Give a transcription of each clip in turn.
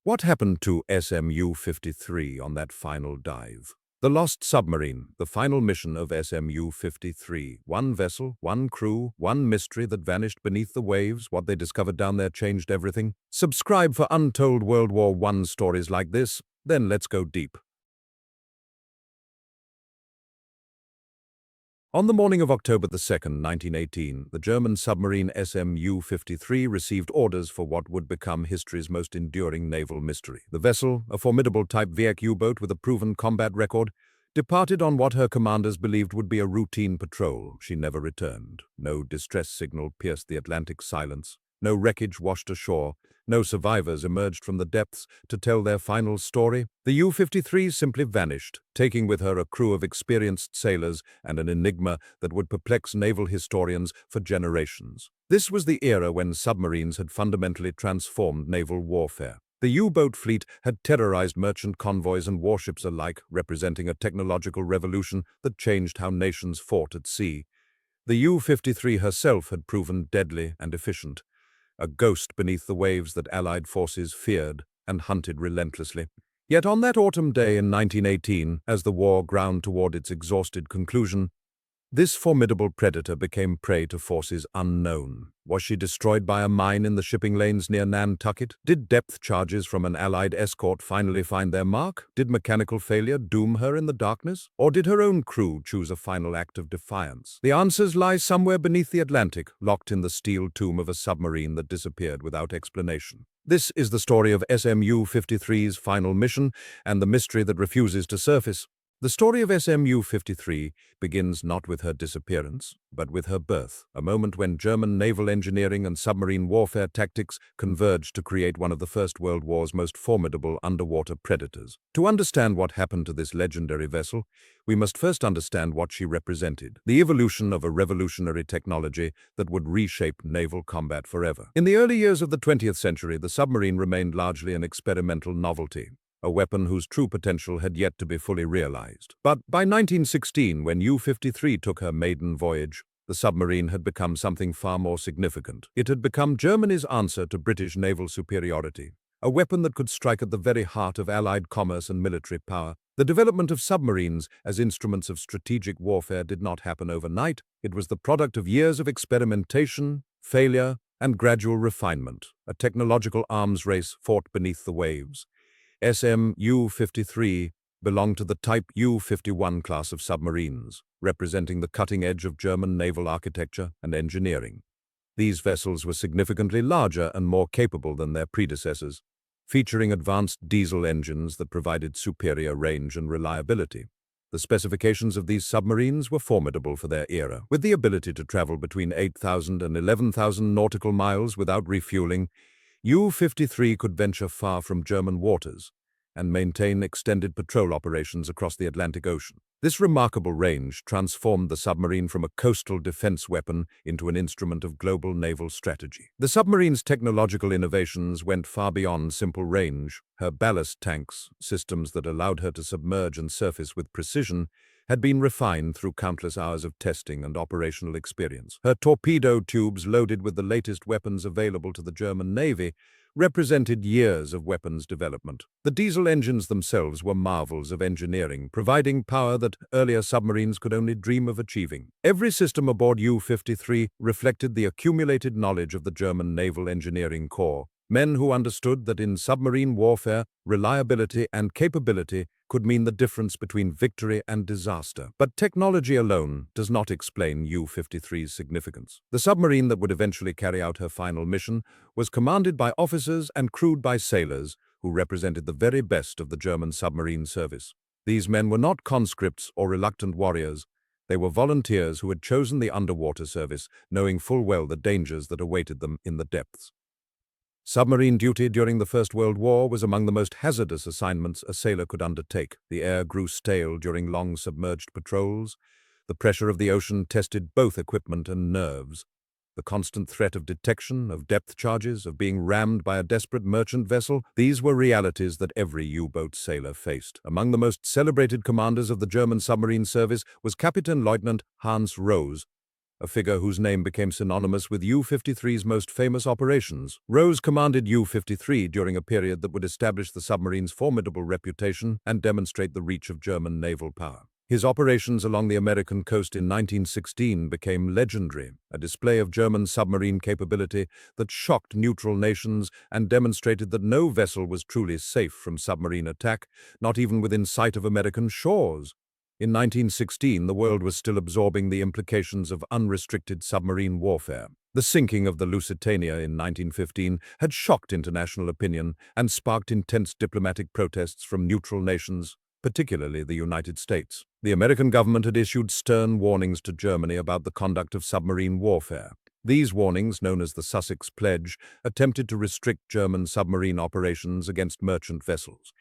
What happened to SMU-53 on that final dive? The Lost Submarine, the final mission of SMU-53. One vessel, one crew, one mystery that vanished beneath the waves. What they discovered down there changed everything. Subscribe for untold World War I stories like this. Then let's go deep. On the morning of October 2nd, 1918, the German submarine SMU-53 received orders for what would become history's most enduring naval mystery. The vessel, a formidable Type VIIC U-boat with a proven combat record, departed on what her commanders believed would be a routine patrol. She never returned. No distress signal pierced the Atlantic silence. No wreckage washed ashore. No survivors emerged from the depths to tell their final story. The U-53 simply vanished, taking with her a crew of experienced sailors and an enigma that would perplex naval historians for generations. This was the era when submarines had fundamentally transformed naval warfare. The U-boat fleet had terrorized merchant convoys and warships alike, representing a technological revolution that changed how nations fought at sea. The U-53 herself had proven deadly and efficient, a ghost beneath the waves that Allied forces feared and hunted relentlessly. Yet on that autumn day in 1918, as the war ground toward its exhausted conclusion, this formidable predator became prey to forces unknown. Was she destroyed by a mine in the shipping lanes near Nantucket? Did depth charges from an Allied escort finally find their mark? Did mechanical failure doom her in the darkness? Or did her own crew choose a final act of defiance? The answers lie somewhere beneath the Atlantic, locked in the steel tomb of a submarine that disappeared without explanation. This is the story of SMU-53's final mission and the mystery that refuses to surface. The story of SMU-53 begins not with her disappearance, but with her birth, a moment when German naval engineering and submarine warfare tactics converged to create one of the First World War's most formidable underwater predators. To understand what happened to this legendary vessel, we must first understand what she represented: the evolution of a revolutionary technology that would reshape naval combat forever. In the early years of the 20th century, the submarine remained largely an experimental novelty, a weapon whose true potential had yet to be fully realized. But by 1916, when U-53 took her maiden voyage, the submarine had become something far more significant. It had become Germany's answer to British naval superiority, a weapon that could strike at the very heart of Allied commerce and military power. The development of submarines as instruments of strategic warfare did not happen overnight. It was the product of years of experimentation, failure, and gradual refinement, a technological arms race fought beneath the waves. SMU-53 belonged to the Type U-51 class of submarines, representing the cutting edge of German naval architecture and engineering. These vessels were significantly larger and more capable than their predecessors, featuring advanced diesel engines that provided superior range and reliability. The specifications of these submarines were formidable for their era. With the ability to travel between 8,000 and 11,000 nautical miles without refueling, U-53 could venture far from German waters and maintain extended patrol operations across the Atlantic Ocean. This remarkable range transformed the submarine from a coastal defense weapon into an instrument of global naval strategy. The submarine's technological innovations went far beyond simple range. Her ballast tanks, systems that allowed her to submerge and surface with precision, had been refined through countless hours of testing and operational experience. Her torpedo tubes, loaded with the latest weapons available to the German Navy, represented years of weapons development. The diesel engines themselves were marvels of engineering, providing power that earlier submarines could only dream of achieving. Every system aboard U-53 reflected the accumulated knowledge of the German Naval Engineering Corps, men who understood that in submarine warfare, reliability and capability could mean the difference between victory and disaster. But technology alone does not explain U-53's significance. The submarine that would eventually carry out her final mission was commanded by officers and crewed by sailors who represented the very best of the German submarine service. These men were not conscripts or reluctant warriors. They were volunteers who had chosen the underwater service, knowing full well the dangers that awaited them in the depths. Submarine duty during the First World War was among the most hazardous assignments a sailor could undertake. The air grew stale during long submerged patrols. The pressure of the ocean tested both equipment and nerves. The constant threat of detection, of depth charges, of being rammed by a desperate merchant vessel, these were realities that every U-boat sailor faced. Among the most celebrated commanders of the German submarine service was Captain Lieutenant Hans Rose, a figure whose name became synonymous with U-53's most famous operations. Rose commanded U-53 during a period that would establish the submarine's formidable reputation and demonstrate the reach of German naval power. His operations along the American coast in 1916 became legendary, a display of German submarine capability that shocked neutral nations and demonstrated that no vessel was truly safe from submarine attack, not even within sight of American shores. In 1916, the world was still absorbing the implications of unrestricted submarine warfare. The sinking of the Lusitania in 1915 had shocked international opinion and sparked intense diplomatic protests from neutral nations, particularly the United States. The American government had issued stern warnings to Germany about the conduct of submarine warfare. These warnings, known as the Sussex Pledge, attempted to restrict German submarine operations against merchant vessels.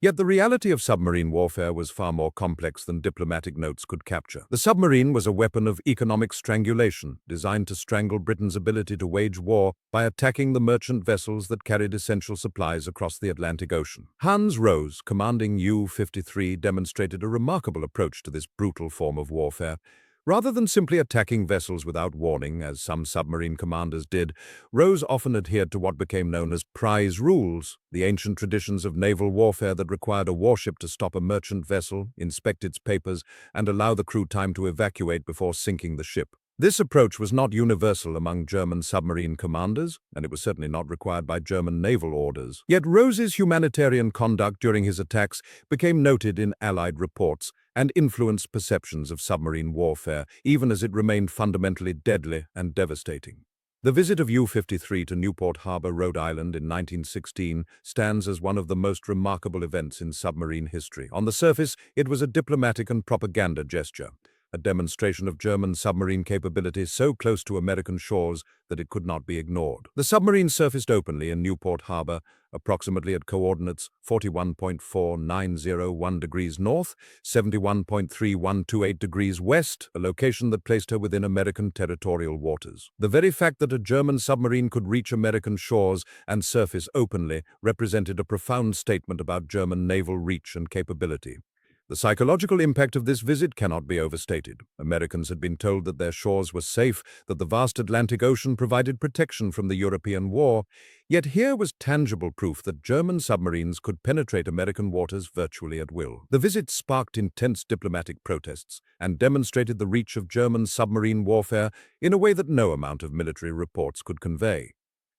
Yet the reality of submarine warfare was far more complex than diplomatic notes could capture. The submarine was a weapon of economic strangulation, designed to strangle Britain's ability to wage war by attacking the merchant vessels that carried essential supplies across the Atlantic Ocean. Hans Rose, commanding U-53, demonstrated a remarkable approach to this brutal form of warfare. Rather than simply attacking vessels without warning, as some submarine commanders did, Rose often adhered to what became known as prize rules, the ancient traditions of naval warfare that required a warship to stop a merchant vessel, inspect its papers, and allow the crew time to evacuate before sinking the ship. This approach was not universal among German submarine commanders, and it was certainly not required by German naval orders. Yet Rose's humanitarian conduct during his attacks became noted in Allied reports and influenced perceptions of submarine warfare, even as it remained fundamentally deadly and devastating. The visit of U-53 to Newport Harbor, Rhode Island in 1916 stands as one of the most remarkable events in submarine history. On the surface, it was a diplomatic and propaganda gesture, a demonstration of German submarine capability so close to American shores that it could not be ignored. The submarine surfaced openly in Newport Harbor, approximately at coordinates 41.4901 degrees north, 71.3128 degrees west, a location that placed her within American territorial waters. The very fact that a German submarine could reach American shores and surface openly represented a profound statement about German naval reach and capability. The psychological impact of this visit cannot be overstated. Americans had been told that their shores were safe, that the vast Atlantic Ocean provided protection from the European war, yet here was tangible proof that German submarines could penetrate American waters virtually at will. The visit sparked intense diplomatic protests and demonstrated the reach of German submarine warfare in a way that no amount of military reports could convey.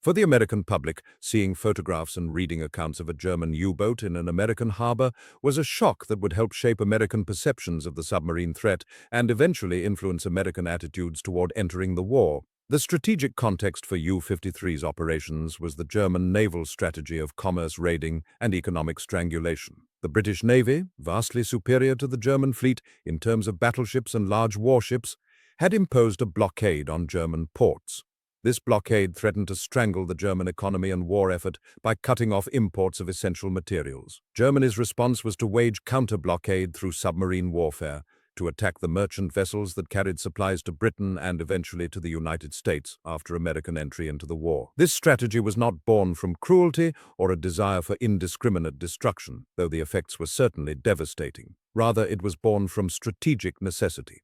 For the American public, seeing photographs and reading accounts of a German U-boat in an American harbor was a shock that would help shape American perceptions of the submarine threat and eventually influence American attitudes toward entering the war. The strategic context for U-53's operations was the German naval strategy of commerce raiding and economic strangulation. The British Navy, vastly superior to the German fleet in terms of battleships and large warships, had imposed a blockade on German ports. This blockade threatened to strangle the German economy and war effort by cutting off imports of essential materials. Germany's response was to wage counter-blockade through submarine warfare, to attack the merchant vessels that carried supplies to Britain and eventually to the United States after American entry into the war. This strategy was not born from cruelty or a desire for indiscriminate destruction, though the effects were certainly devastating. Rather, it was born from strategic necessity.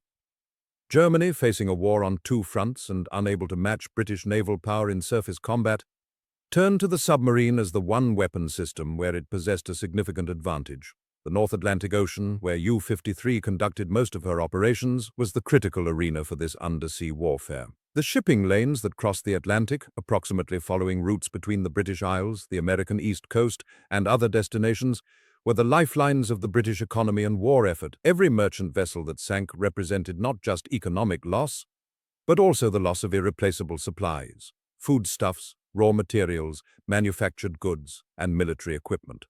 Germany, facing a war on two fronts and unable to match British naval power in surface combat, turned to the submarine as the one weapon system where it possessed a significant advantage. The North Atlantic Ocean, where U-53 conducted most of her operations, was the critical arena for this undersea warfare. The shipping lanes that crossed the Atlantic, approximately following routes between the British Isles, the American East Coast, and other destinations, were the lifelines of the British economy and war effort. Every merchant vessel that sank represented not just economic loss, but also the loss of irreplaceable supplies, foodstuffs, raw materials, manufactured goods, and military equipment.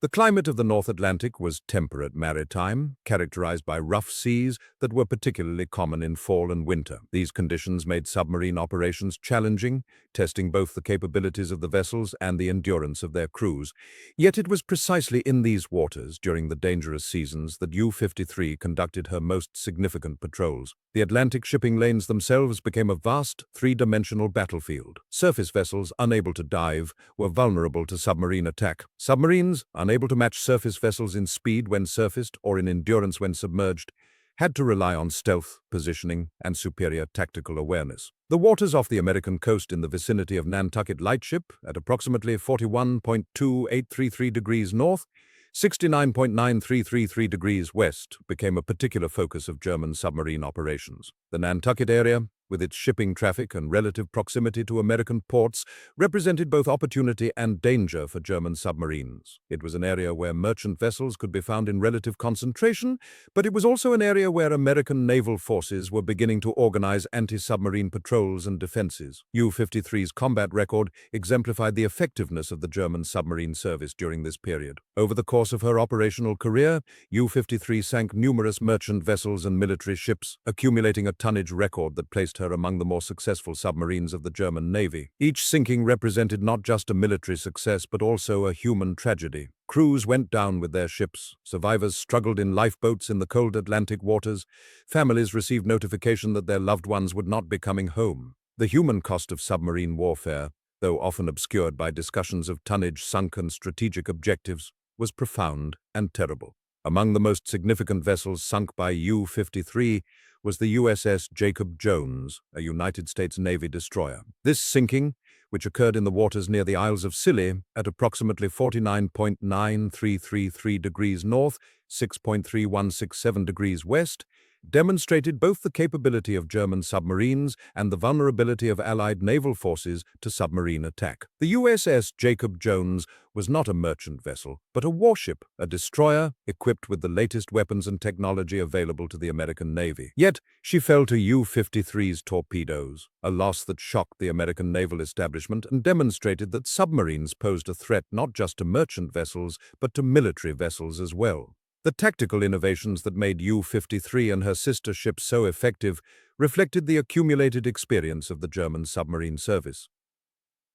The climate of the North Atlantic was temperate maritime, characterized by rough seas that were particularly common in fall and winter. These conditions made submarine operations challenging, testing both the capabilities of the vessels and the endurance of their crews. Yet it was precisely in these waters, during the dangerous seasons, that U-53 conducted her most significant patrols. The Atlantic shipping lanes themselves became a vast, three-dimensional battlefield. Surface vessels, unable to dive, were vulnerable to submarine attack. Submarines, unable to match surface vessels in speed when surfaced or in endurance when submerged, had to rely on stealth, positioning, and superior tactical awareness. The waters off the American coast in the vicinity of Nantucket Lightship, at approximately 41.2833 degrees north, 69.9333 degrees west, became a particular focus of German submarine operations. The Nantucket area, with its shipping traffic and relative proximity to American ports, represented both opportunity and danger for German submarines. It was an area where merchant vessels could be found in relative concentration, but it was also an area where American naval forces were beginning to organize anti-submarine patrols and defenses. U-53's combat record exemplified the effectiveness of the German submarine service during this period. Over the course of her operational career, U-53 sank numerous merchant vessels and military ships, accumulating a tonnage record that placed her among the more successful submarines of the German Navy. Each sinking represented not just a military success but also a human tragedy. Crews went down with their ships, survivors struggled in lifeboats in the cold Atlantic waters, families received notification that their loved ones would not be coming home. The human cost of submarine warfare, though often obscured by discussions of tonnage sunk and strategic objectives, was profound and terrible. Among the most significant vessels sunk by U-53 was the USS Jacob Jones, a United States Navy destroyer. This sinking, which occurred in the waters near the Isles of Scilly at approximately 49.9333 degrees north, 6.3167 degrees west, demonstrated both the capability of German submarines and the vulnerability of Allied naval forces to submarine attack. The USS Jacob Jones was not a merchant vessel, but a warship, a destroyer equipped with the latest weapons and technology available to the American Navy. Yet, she fell to U-53's torpedoes, a loss that shocked the American naval establishment and demonstrated that submarines posed a threat not just to merchant vessels, but to military vessels as well. The tactical innovations that made U-53 and her sister ships so effective reflected the accumulated experience of the German submarine service.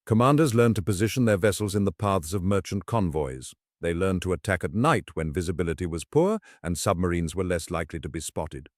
Commanders learned to position their vessels in the paths of merchant convoys. They learned to attack at night when visibility was poor and submarines were less likely to be spotted.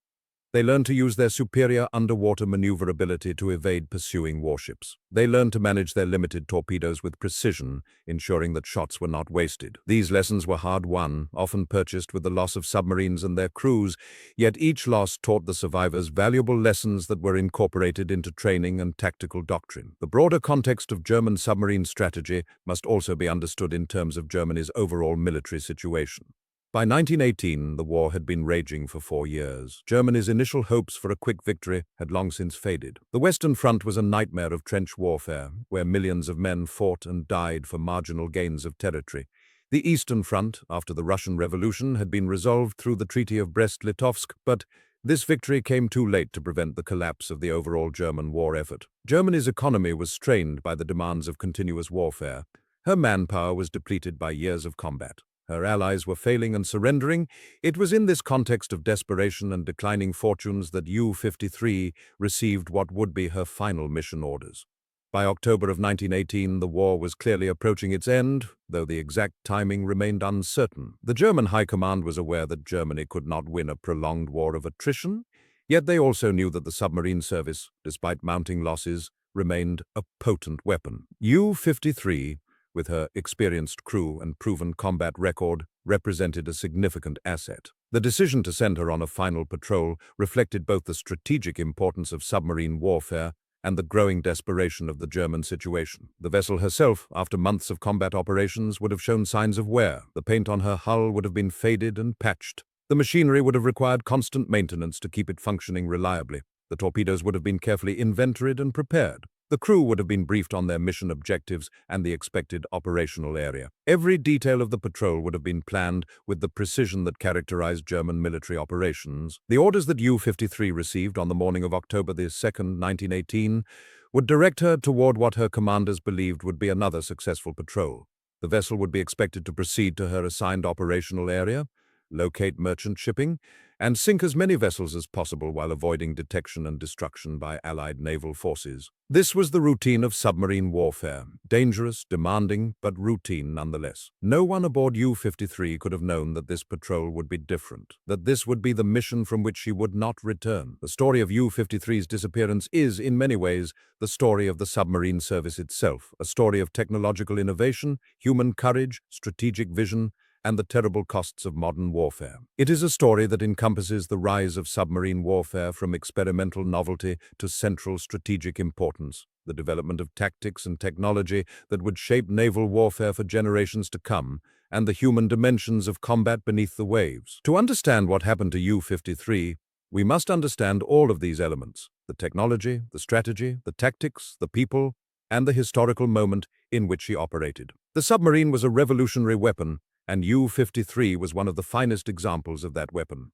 They learned to use their superior underwater maneuverability to evade pursuing warships. They learned to manage their limited torpedoes with precision, ensuring that shots were not wasted. These lessons were hard-won, often purchased with the loss of submarines and their crews, yet each loss taught the survivors valuable lessons that were incorporated into training and tactical doctrine. The broader context of German submarine strategy must also be understood in terms of Germany's overall military situation. By 1918, the war had been raging for 4 years. Germany's initial hopes for a quick victory had long since faded. The Western Front was a nightmare of trench warfare, where millions of men fought and died for marginal gains of territory. The Eastern Front, after the Russian Revolution, had been resolved through the Treaty of Brest-Litovsk, but this victory came too late to prevent the collapse of the overall German war effort. Germany's economy was strained by the demands of continuous warfare. Her manpower was depleted by years of combat. Her allies were failing and surrendering. It was in this context of desperation and declining fortunes that U-53 received what would be her final mission orders. By October of 1918, the war was clearly approaching its end, though the exact timing remained uncertain. The German High Command was aware that Germany could not win a prolonged war of attrition, yet they also knew that the submarine service, despite mounting losses, remained a potent weapon. U-53, with her experienced crew and proven combat record, represented a significant asset. The decision to send her on a final patrol reflected both the strategic importance of submarine warfare and the growing desperation of the German situation. The vessel herself, after months of combat operations, would have shown signs of wear. The paint on her hull would have been faded and patched. The machinery would have required constant maintenance to keep it functioning reliably. The torpedoes would have been carefully inventoried and prepared. The crew would have been briefed on their mission objectives and the expected operational area. Every detail of the patrol would have been planned with the precision that characterized German military operations. The orders that U-53 received on the morning of October 2, 1918, would direct her toward what her commanders believed would be another successful patrol. The vessel would be expected to proceed to her assigned operational area, locate merchant shipping, and sink as many vessels as possible while avoiding detection and destruction by Allied naval forces. This was the routine of submarine warfare, dangerous, demanding, but routine nonetheless. No one aboard U-53 could have known that this patrol would be different, that this would be the mission from which she would not return. The story of U-53's disappearance is, in many ways, the story of the submarine service itself, a story of technological innovation, human courage, strategic vision, and the terrible costs of modern warfare. It is a story that encompasses the rise of submarine warfare from experimental novelty to central strategic importance, the development of tactics and technology that would shape naval warfare for generations to come, and the human dimensions of combat beneath the waves. To understand what happened to U-53, we must understand all of these elements: the technology, the strategy, the tactics, the people, and the historical moment in which she operated. The submarine was a revolutionary weapon, and U-53 was one of the finest examples of that weapon.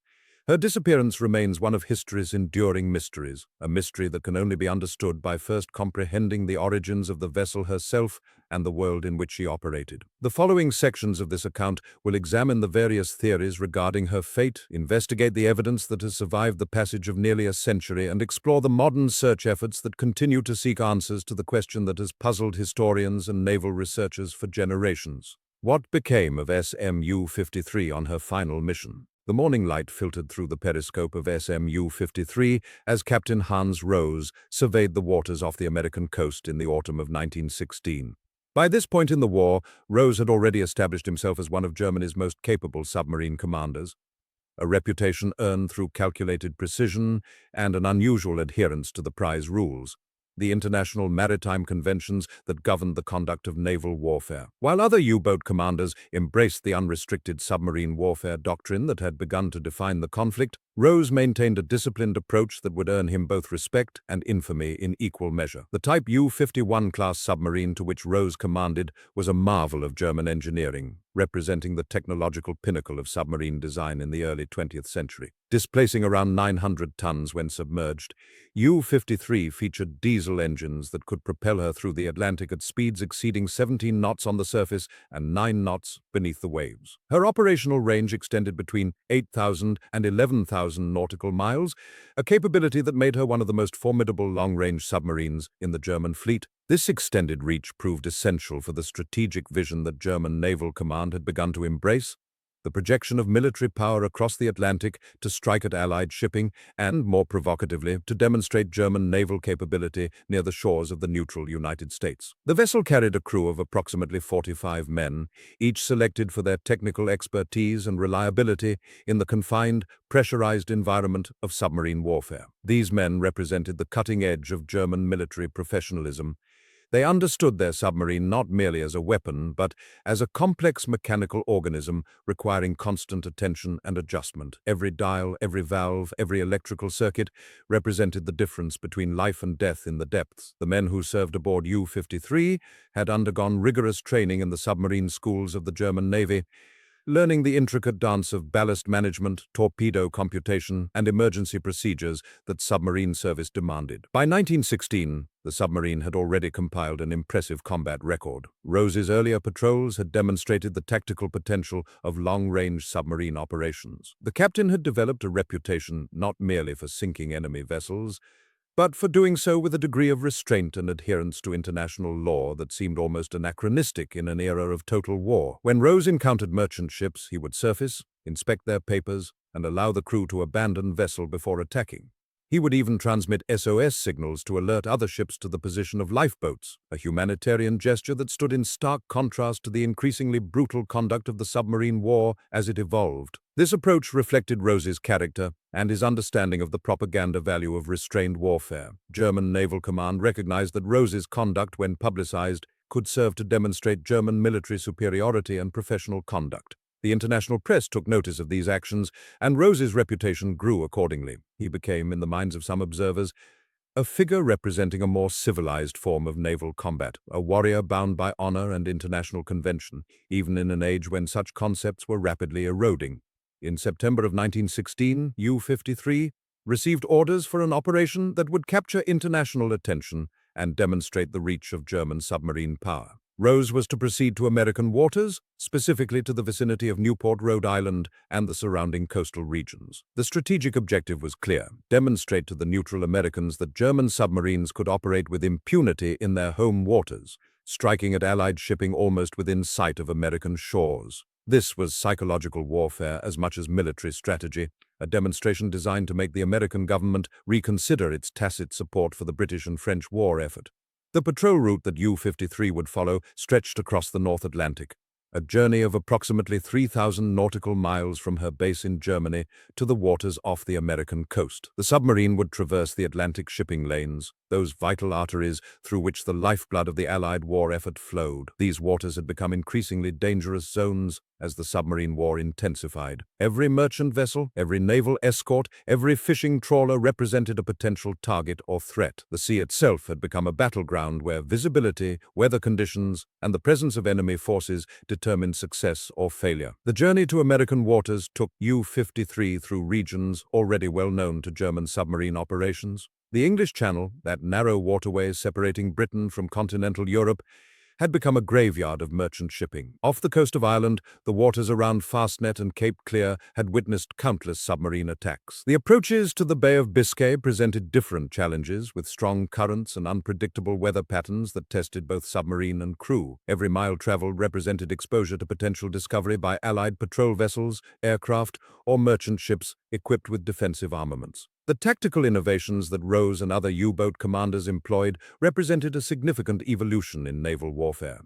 Her disappearance remains one of history's enduring mysteries, a mystery that can only be understood by first comprehending the origins of the vessel herself and the world in which she operated. The following sections of this account will examine the various theories regarding her fate, investigate the evidence that has survived the passage of nearly a century, and explore the modern search efforts that continue to seek answers to the question that has puzzled historians and naval researchers for generations. What became of SMU-53 on her final mission? The morning light filtered through the periscope of SMU-53 as Captain Hans Rose surveyed the waters off the American coast in the autumn of 1916. By this point in the war, Rose had already established himself as one of Germany's most capable submarine commanders, a reputation earned through calculated precision and an unusual adherence to the prize rules, the international maritime conventions that governed the conduct of naval warfare. While other U-boat commanders embraced the unrestricted submarine warfare doctrine that had begun to define the conflict, Rose maintained a disciplined approach that would earn him both respect and infamy in equal measure. The Type U-51 class submarine to which Rose commanded was a marvel of German engineering, representing the technological pinnacle of submarine design in the early 20th century. Displacing around 900 tons when submerged, U-53 featured diesel engines that could propel her through the Atlantic at speeds exceeding 17 knots on the surface and 9 knots beneath the waves. Her operational range extended between 8,000 and 11,000 nautical miles, a capability that made her one of the most formidable long-range submarines in the German fleet. This extended reach proved essential for the strategic vision that German Naval Command had begun to embrace: the projection of military power across the Atlantic to strike at Allied shipping and, more provocatively, to demonstrate German naval capability near the shores of the neutral United States. The vessel carried a crew of approximately 45 men, each selected for their technical expertise and reliability in the confined, pressurized environment of submarine warfare. These men represented the cutting edge of German military professionalism. They understood their submarine not merely as a weapon, but as a complex mechanical organism requiring constant attention and adjustment. Every dial, every valve, every electrical circuit represented the difference between life and death in the depths. The men who served aboard U-53 had undergone rigorous training in the submarine schools of the German Navy, learning the intricate dance of ballast management, torpedo computation, and emergency procedures that submarine service demanded. By 1916, the submarine had already compiled an impressive combat record. Rose's earlier patrols had demonstrated the tactical potential of long-range submarine operations. The captain had developed a reputation not merely for sinking enemy vessels, but for doing so with a degree of restraint and adherence to international law that seemed almost anachronistic in an era of total war. When Rose encountered merchant ships, he would surface, inspect their papers, and allow the crew to abandon vessel before attacking. He would even transmit SOS signals to alert other ships to the position of lifeboats, a humanitarian gesture that stood in stark contrast to the increasingly brutal conduct of the submarine war as it evolved. This approach reflected Rose's character and his understanding of the propaganda value of restrained warfare. German Naval Command recognized that Rose's conduct, when publicized, could serve to demonstrate German military superiority and professional conduct. The international press took notice of these actions, and Rose's reputation grew accordingly. He became, in the minds of some observers, a figure representing a more civilized form of naval combat, a warrior bound by honor and international convention, even in an age when such concepts were rapidly eroding. In September of 1916, U-53 received orders for an operation that would capture international attention and demonstrate the reach of German submarine power. Rose was to proceed to American waters, specifically to the vicinity of Newport, Rhode Island, and the surrounding coastal regions. The strategic objective was clear: demonstrate to the neutral Americans that German submarines could operate with impunity in their home waters, striking at Allied shipping almost within sight of American shores. This was psychological warfare as much as military strategy, a demonstration designed to make the American government reconsider its tacit support for the British and French war effort. The patrol route that U-53 would follow stretched across the North Atlantic, a journey of approximately 3,000 nautical miles from her base in Germany to the waters off the American coast. The submarine would traverse the Atlantic shipping lanes, those vital arteries through which the lifeblood of the Allied war effort flowed. These waters had become increasingly dangerous zones as the submarine war intensified. Every merchant vessel, every naval escort, every fishing trawler represented a potential target or threat. The sea itself had become a battleground where visibility, weather conditions, and the presence of enemy forces determined success or failure. The journey to American waters took U-53 through regions already well known to German submarine operations. The English Channel, that narrow waterway separating Britain from continental Europe, had become a graveyard of merchant shipping. Off the coast of Ireland, the waters around Fastnet and Cape Clear had witnessed countless submarine attacks. The approaches to the Bay of Biscay presented different challenges, with strong currents and unpredictable weather patterns that tested both submarine and crew. Every mile traveled represented exposure to potential discovery by Allied patrol vessels, aircraft, or merchant ships equipped with defensive armaments. The tactical innovations that Rose and other U-boat commanders employed represented a significant evolution in naval warfare.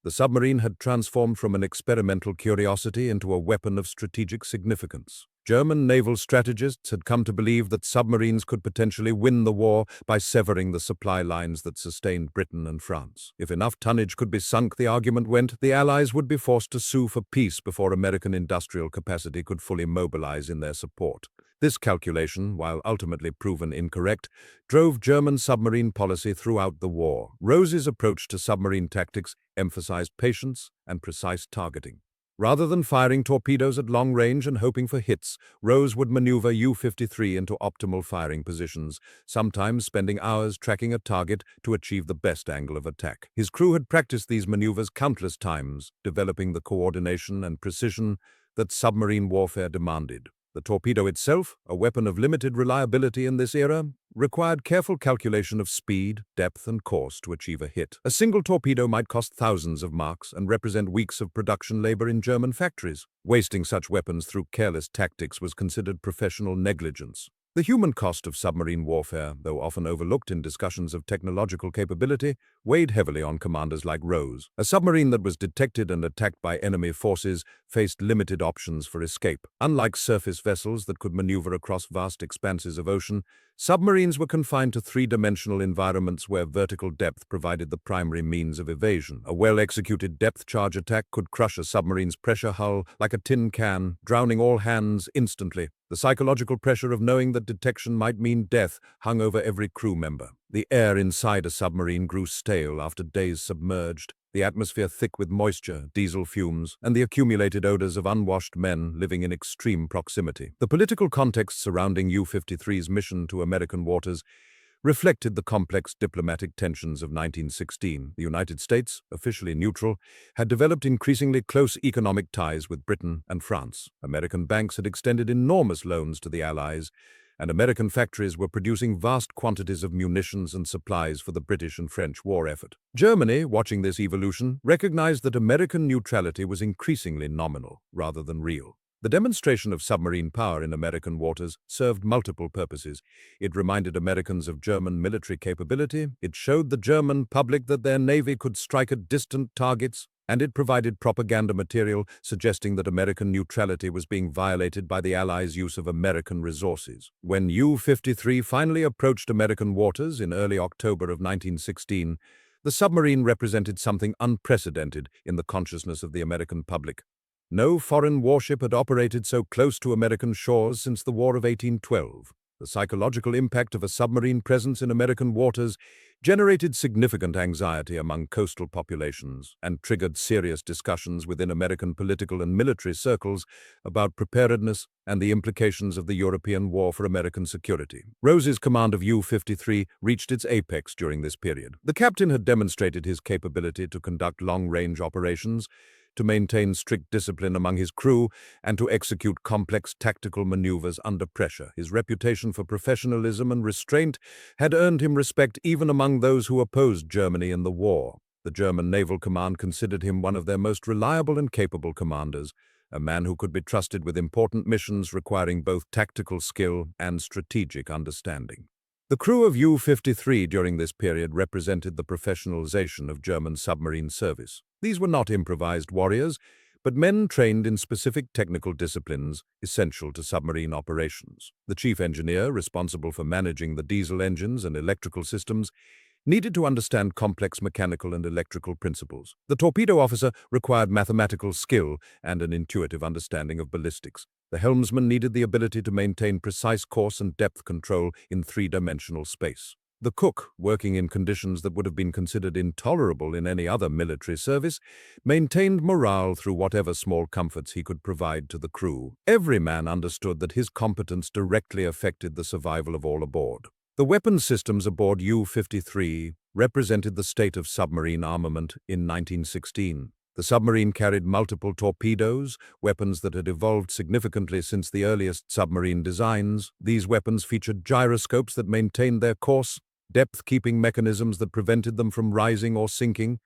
The submarine had transformed from an experimental curiosity into a weapon of strategic significance. German naval strategists had come to believe that submarines could potentially win the war by severing the supply lines that sustained Britain and France. If enough tonnage could be sunk, the argument went, the Allies would be forced to sue for peace before American industrial capacity could fully mobilize in their support. This calculation, while ultimately proven incorrect, drove German submarine policy throughout the war. Rose's approach to submarine tactics emphasized patience and precise targeting. Rather than firing torpedoes at long range and hoping for hits, Rose would maneuver U-53 into optimal firing positions, sometimes spending hours tracking a target to achieve the best angle of attack. His crew had practiced these maneuvers countless times, developing the coordination and precision that submarine warfare demanded. The torpedo itself, a weapon of limited reliability in this era, required careful calculation of speed, depth, and course to achieve a hit. A single torpedo might cost thousands of marks and represent weeks of production labor in German factories. Wasting such weapons through careless tactics was considered professional negligence. The human cost of submarine warfare, though often overlooked in discussions of technological capability, weighed heavily on commanders like Rose. A submarine that was detected and attacked by enemy forces faced limited options for escape. Unlike surface vessels that could maneuver across vast expanses of ocean, submarines were confined to three-dimensional environments where vertical depth provided the primary means of evasion. A well-executed depth charge attack could crush a submarine's pressure hull like a tin can, drowning all hands instantly. The psychological pressure of knowing that detection might mean death hung over every crew member. The air inside a submarine grew stale after days submerged, the atmosphere thick with moisture, diesel fumes, and the accumulated odors of unwashed men living in extreme proximity. The political context surrounding U-53's mission to American waters reflected the complex diplomatic tensions of 1916. The United States, officially neutral, had developed increasingly close economic ties with Britain and France. American banks had extended enormous loans to the Allies, and American factories were producing vast quantities of munitions and supplies for the British and French war effort. Germany, watching this evolution, recognized that American neutrality was increasingly nominal rather than real. The demonstration of submarine power in American waters served multiple purposes. It reminded Americans of German military capability, it showed the German public that their navy could strike at distant targets, and it provided propaganda material suggesting that American neutrality was being violated by the Allies' use of American resources. When U-53 finally approached American waters in early October of 1916, the submarine represented something unprecedented in the consciousness of the American public. No foreign warship had operated so close to American shores since the War of 1812. The psychological impact of a submarine presence in American waters generated significant anxiety among coastal populations and triggered serious discussions within American political and military circles about preparedness and the implications of the European war for American security. Rose's command of U-53 reached its apex during this period. The captain had demonstrated his capability to conduct long-range operations, to maintain strict discipline among his crew, and to execute complex tactical maneuvers under pressure. His reputation for professionalism and restraint had earned him respect even among those who opposed Germany in the war. The German Naval Command considered him one of their most reliable and capable commanders, a man who could be trusted with important missions requiring both tactical skill and strategic understanding. The crew of U-53 during this period represented the professionalization of German submarine service. These were not improvised warriors, but men trained in specific technical disciplines essential to submarine operations. The chief engineer, responsible for managing the diesel engines and electrical systems, needed to understand complex mechanical and electrical principles. The torpedo officer required mathematical skill and an intuitive understanding of ballistics. The helmsman needed the ability to maintain precise course and depth control in three-dimensional space. The cook, working in conditions that would have been considered intolerable in any other military service, maintained morale through whatever small comforts he could provide to the crew. Every man understood that his competence directly affected the survival of all aboard. The weapons systems aboard U-53 represented the state of submarine armament in 1916. The submarine carried multiple torpedoes, weapons that had evolved significantly since the earliest submarine designs. These weapons featured gyroscopes that maintained their course, depth-keeping mechanisms that prevented them from rising or sinking,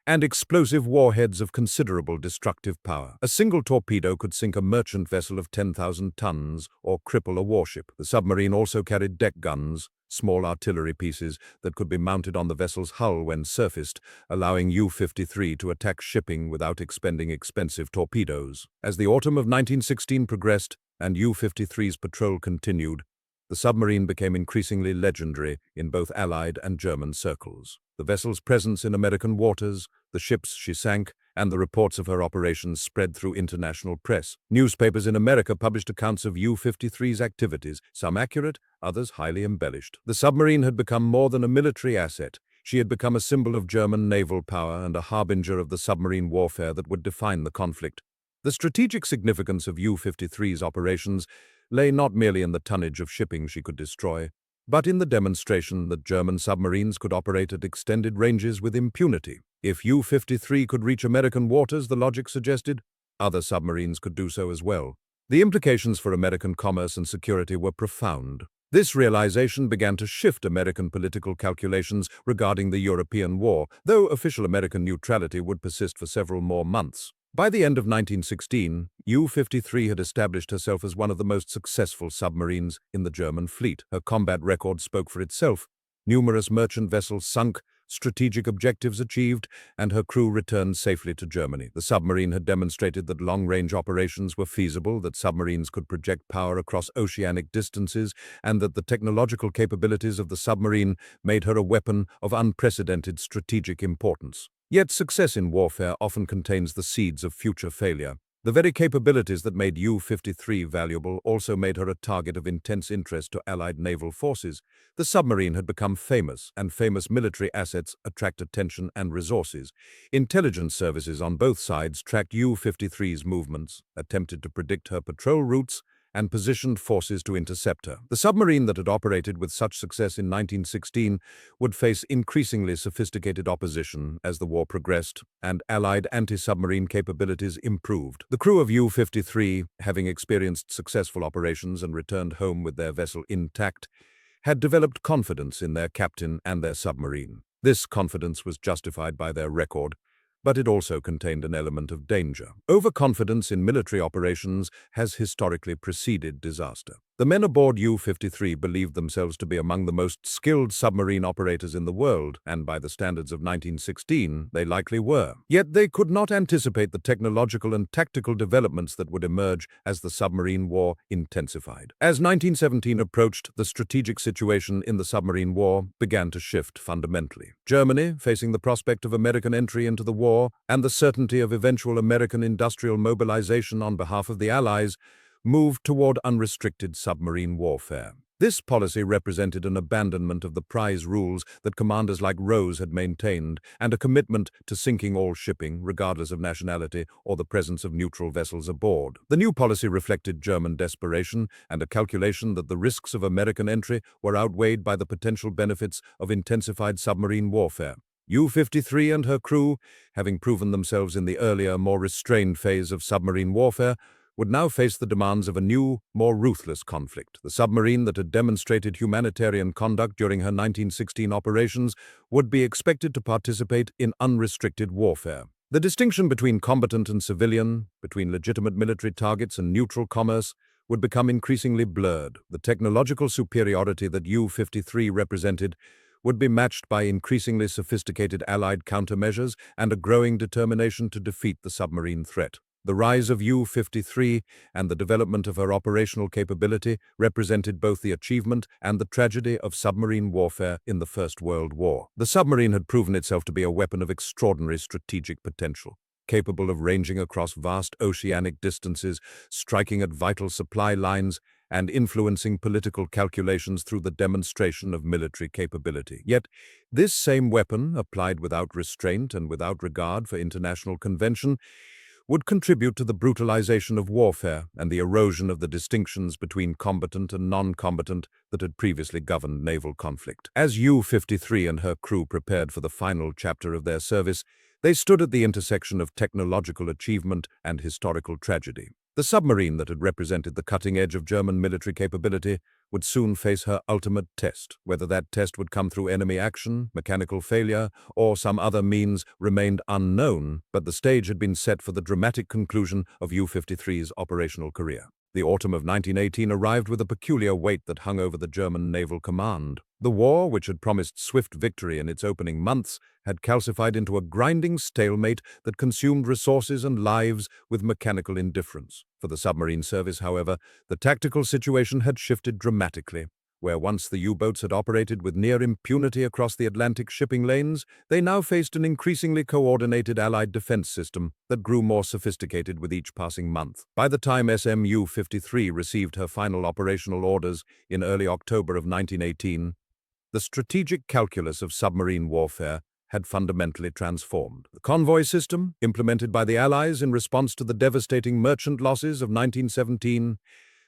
and explosive warheads of considerable destructive power. A single torpedo could sink a merchant vessel of 10,000 tons or cripple a warship. The submarine also carried deck guns, small artillery pieces that could be mounted on the vessel's hull when surfaced, allowing U-53 to attack shipping without expending expensive torpedoes. As the autumn of 1916 progressed and U-53's patrol continued, the submarine became increasingly legendary in both Allied and German circles. The vessel's presence in American waters, the ships she sank, and the reports of her operations spread through international press. Newspapers in America published accounts of U-53's activities, some accurate, others highly embellished. The submarine had become more than a military asset. She had become a symbol of German naval power and a harbinger of the submarine warfare that would define the conflict. The strategic significance of U-53's operations lay not merely in the tonnage of shipping she could destroy, but in the demonstration that German submarines could operate at extended ranges with impunity. If U-53 could reach American waters, the logic suggested, other submarines could do so as well. The implications for American commerce and security were profound. This realization began to shift American political calculations regarding the European war, though official American neutrality would persist for several more months. By the end of 1916, U-53 had established herself as one of the most successful submarines in the German fleet. Her combat record spoke for itself. Numerous merchant vessels sunk, strategic objectives achieved, and her crew returned safely to Germany. The submarine had demonstrated that long-range operations were feasible, that submarines could project power across oceanic distances, and that the technological capabilities of the submarine made her a weapon of unprecedented strategic importance. Yet success in warfare often contains the seeds of future failure. The very capabilities that made U-53 valuable also made her a target of intense interest to Allied naval forces. The submarine had become famous, and famous military assets attract attention and resources. Intelligence services on both sides tracked U-53's movements, attempted to predict her patrol routes, and positioned forces to intercept her. The submarine that had operated with such success in 1916 would face increasingly sophisticated opposition as the war progressed and Allied anti-submarine capabilities improved. The crew of U-53, having experienced successful operations and returned home with their vessel intact, had developed confidence in their captain and their submarine. This confidence was justified by their record, but it also contained an element of danger. Overconfidence in military operations has historically preceded disaster. The men aboard U-53 believed themselves to be among the most skilled submarine operators in the world, and by the standards of 1916, they likely were. Yet they could not anticipate the technological and tactical developments that would emerge as the submarine war intensified. As 1917 approached, the strategic situation in the submarine war began to shift fundamentally. Germany, facing the prospect of American entry into the war and the certainty of eventual American industrial mobilization on behalf of the Allies, moved toward unrestricted submarine warfare. This policy represented an abandonment of the prize rules that commanders like Rose had maintained and a commitment to sinking all shipping, regardless of nationality or the presence of neutral vessels aboard. The new policy reflected German desperation and a calculation that the risks of American entry were outweighed by the potential benefits of intensified submarine warfare. U-53 and her crew, having proven themselves in the earlier, more restrained phase of submarine warfare, would now face the demands of a new, more ruthless conflict. The submarine that had demonstrated humanitarian conduct during her 1916 operations would be expected to participate in unrestricted warfare. The distinction between combatant and civilian, between legitimate military targets and neutral commerce, would become increasingly blurred. The technological superiority that U-53 represented would be matched by increasingly sophisticated Allied countermeasures and a growing determination to defeat the submarine threat. The rise of U-53 and the development of her operational capability represented both the achievement and the tragedy of submarine warfare in the First World War. The submarine had proven itself to be a weapon of extraordinary strategic potential, capable of ranging across vast oceanic distances, striking at vital supply lines, and influencing political calculations through the demonstration of military capability. Yet, this same weapon, applied without restraint and without regard for international convention, would contribute to the brutalization of warfare and the erosion of the distinctions between combatant and non-combatant that had previously governed naval conflict. As U-53 and her crew prepared for the final chapter of their service, they stood at the intersection of technological achievement and historical tragedy. The submarine that had represented the cutting edge of German military capability would soon face her ultimate test. Whether that test would come through enemy action, mechanical failure, or some other means remained unknown, but the stage had been set for the dramatic conclusion of U-53's operational career. The autumn of 1918 arrived with a peculiar weight that hung over the German naval command. The war, which had promised swift victory in its opening months, had calcified into a grinding stalemate that consumed resources and lives with mechanical indifference. For the submarine service, however, the tactical situation had shifted dramatically. Where once the U-boats had operated with near impunity across the Atlantic shipping lanes, they now faced an increasingly coordinated Allied defense system that grew more sophisticated with each passing month. By the time U-53 received her final operational orders in early October of 1918, the strategic calculus of submarine warfare had fundamentally transformed. The convoy system, implemented by the Allies in response to the devastating merchant losses of 1917,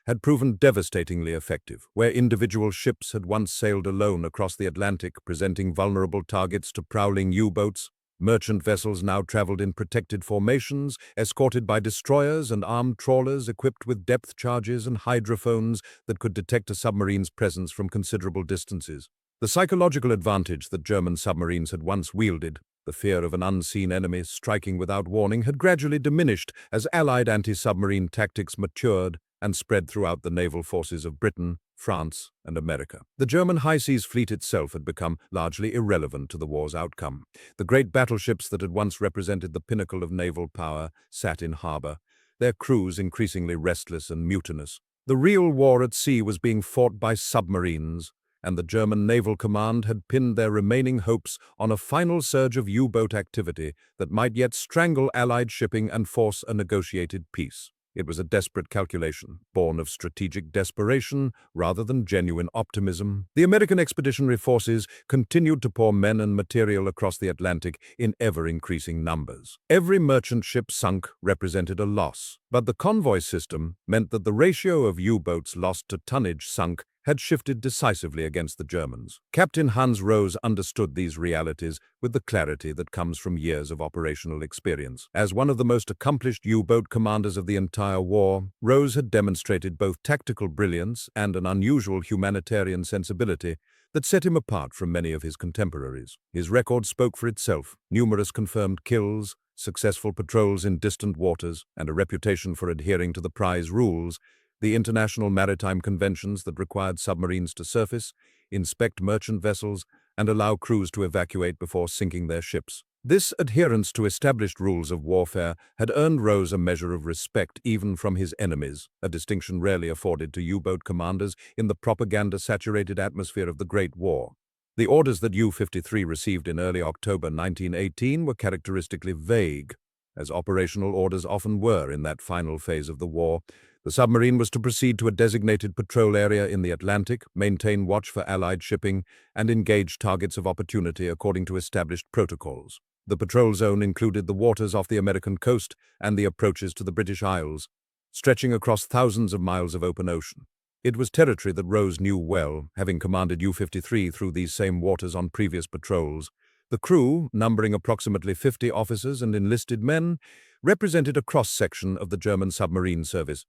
had proven devastatingly effective. Where individual ships had once sailed alone across the Atlantic, presenting vulnerable targets to prowling U-boats, merchant vessels now traveled in protected formations, escorted by destroyers and armed trawlers equipped with depth charges and hydrophones that could detect a submarine's presence from considerable distances. The psychological advantage that German submarines had once wielded, the fear of an unseen enemy striking without warning, had gradually diminished as Allied anti-submarine tactics matured and spread throughout the naval forces of Britain, France, and America. The German high seas fleet itself had become largely irrelevant to the war's outcome. The great battleships that had once represented the pinnacle of naval power sat in harbor, their crews increasingly restless and mutinous. The real war at sea was being fought by submarines, and the German naval command had pinned their remaining hopes on a final surge of U-boat activity that might yet strangle Allied shipping and force a negotiated peace. It was a desperate calculation, born of strategic desperation rather than genuine optimism. The American expeditionary forces continued to pour men and material across the Atlantic in ever-increasing numbers. Every merchant ship sunk represented a loss, but the convoy system meant that the ratio of U-boats lost to tonnage sunk had shifted decisively against the Germans. Captain Hans Rose understood these realities with the clarity that comes from years of operational experience. As one of the most accomplished U-boat commanders of the entire war, Rose had demonstrated both tactical brilliance and an unusual humanitarian sensibility that set him apart from many of his contemporaries. His record spoke for itself: numerous confirmed kills, successful patrols in distant waters, and a reputation for adhering to the prize rules, the international maritime conventions that required submarines to surface, inspect merchant vessels, and allow crews to evacuate before sinking their ships. This adherence to established rules of warfare had earned Rose a measure of respect even from his enemies, a distinction rarely afforded to U-boat commanders in the propaganda-saturated atmosphere of the Great War. The orders that U-53 received in early October 1918 were characteristically vague, as operational orders often were in that final phase of the war. The submarine was to proceed to a designated patrol area in the Atlantic, maintain watch for Allied shipping, and engage targets of opportunity according to established protocols. The patrol zone included the waters off the American coast and the approaches to the British Isles, stretching across thousands of miles of open ocean. It was territory that Rose knew well, having commanded U-53 through these same waters on previous patrols. The crew, numbering approximately 50 officers and enlisted men, represented a cross-section of the German submarine service.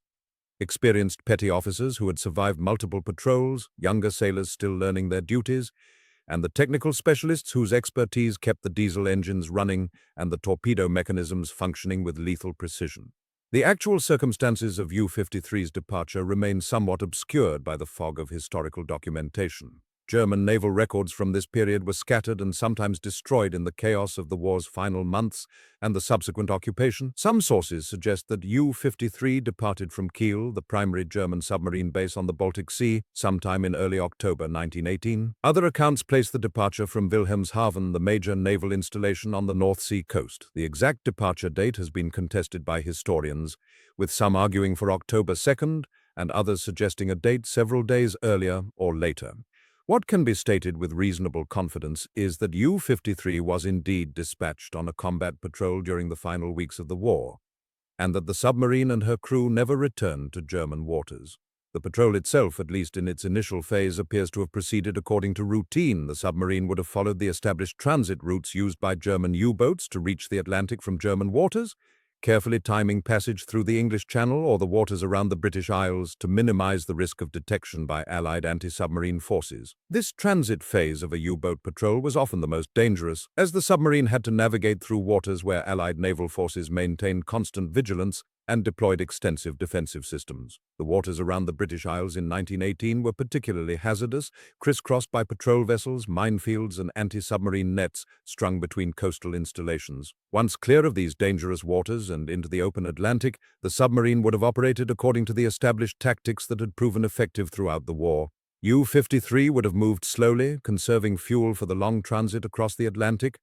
Experienced petty officers who had survived multiple patrols, younger sailors still learning their duties, and the technical specialists whose expertise kept the diesel engines running and the torpedo mechanisms functioning with lethal precision. The actual circumstances of U-53's departure remain somewhat obscured by the fog of historical documentation. German naval records from this period were scattered and sometimes destroyed in the chaos of the war's final months and the subsequent occupation. Some sources suggest that U-53 departed from Kiel, the primary German submarine base on the Baltic Sea, sometime in early October 1918. Other accounts place the departure from Wilhelmshaven, the major naval installation on the North Sea coast. The exact departure date has been contested by historians, with some arguing for October 2nd and others suggesting a date several days earlier or later. What can be stated with reasonable confidence is that U-53 was indeed dispatched on a combat patrol during the final weeks of the war, and that the submarine and her crew never returned to German waters. The patrol itself, at least in its initial phase, appears to have proceeded according to routine. The submarine would have followed the established transit routes used by German U-boats to reach the Atlantic from German waters, carefully timing passage through the English Channel or the waters around the British Isles to minimize the risk of detection by Allied anti-submarine forces. This transit phase of a U-boat patrol was often the most dangerous, as the submarine had to navigate through waters where Allied naval forces maintained constant vigilance and deployed extensive defensive systems. The waters around the British Isles in 1918 were particularly hazardous, crisscrossed by patrol vessels, minefields, and anti-submarine nets strung between coastal installations. Once clear of these dangerous waters and into the open Atlantic, the submarine would have operated according to the established tactics that had proven effective throughout the war. U-53 would have moved slowly, conserving fuel for the long transit across the Atlantic,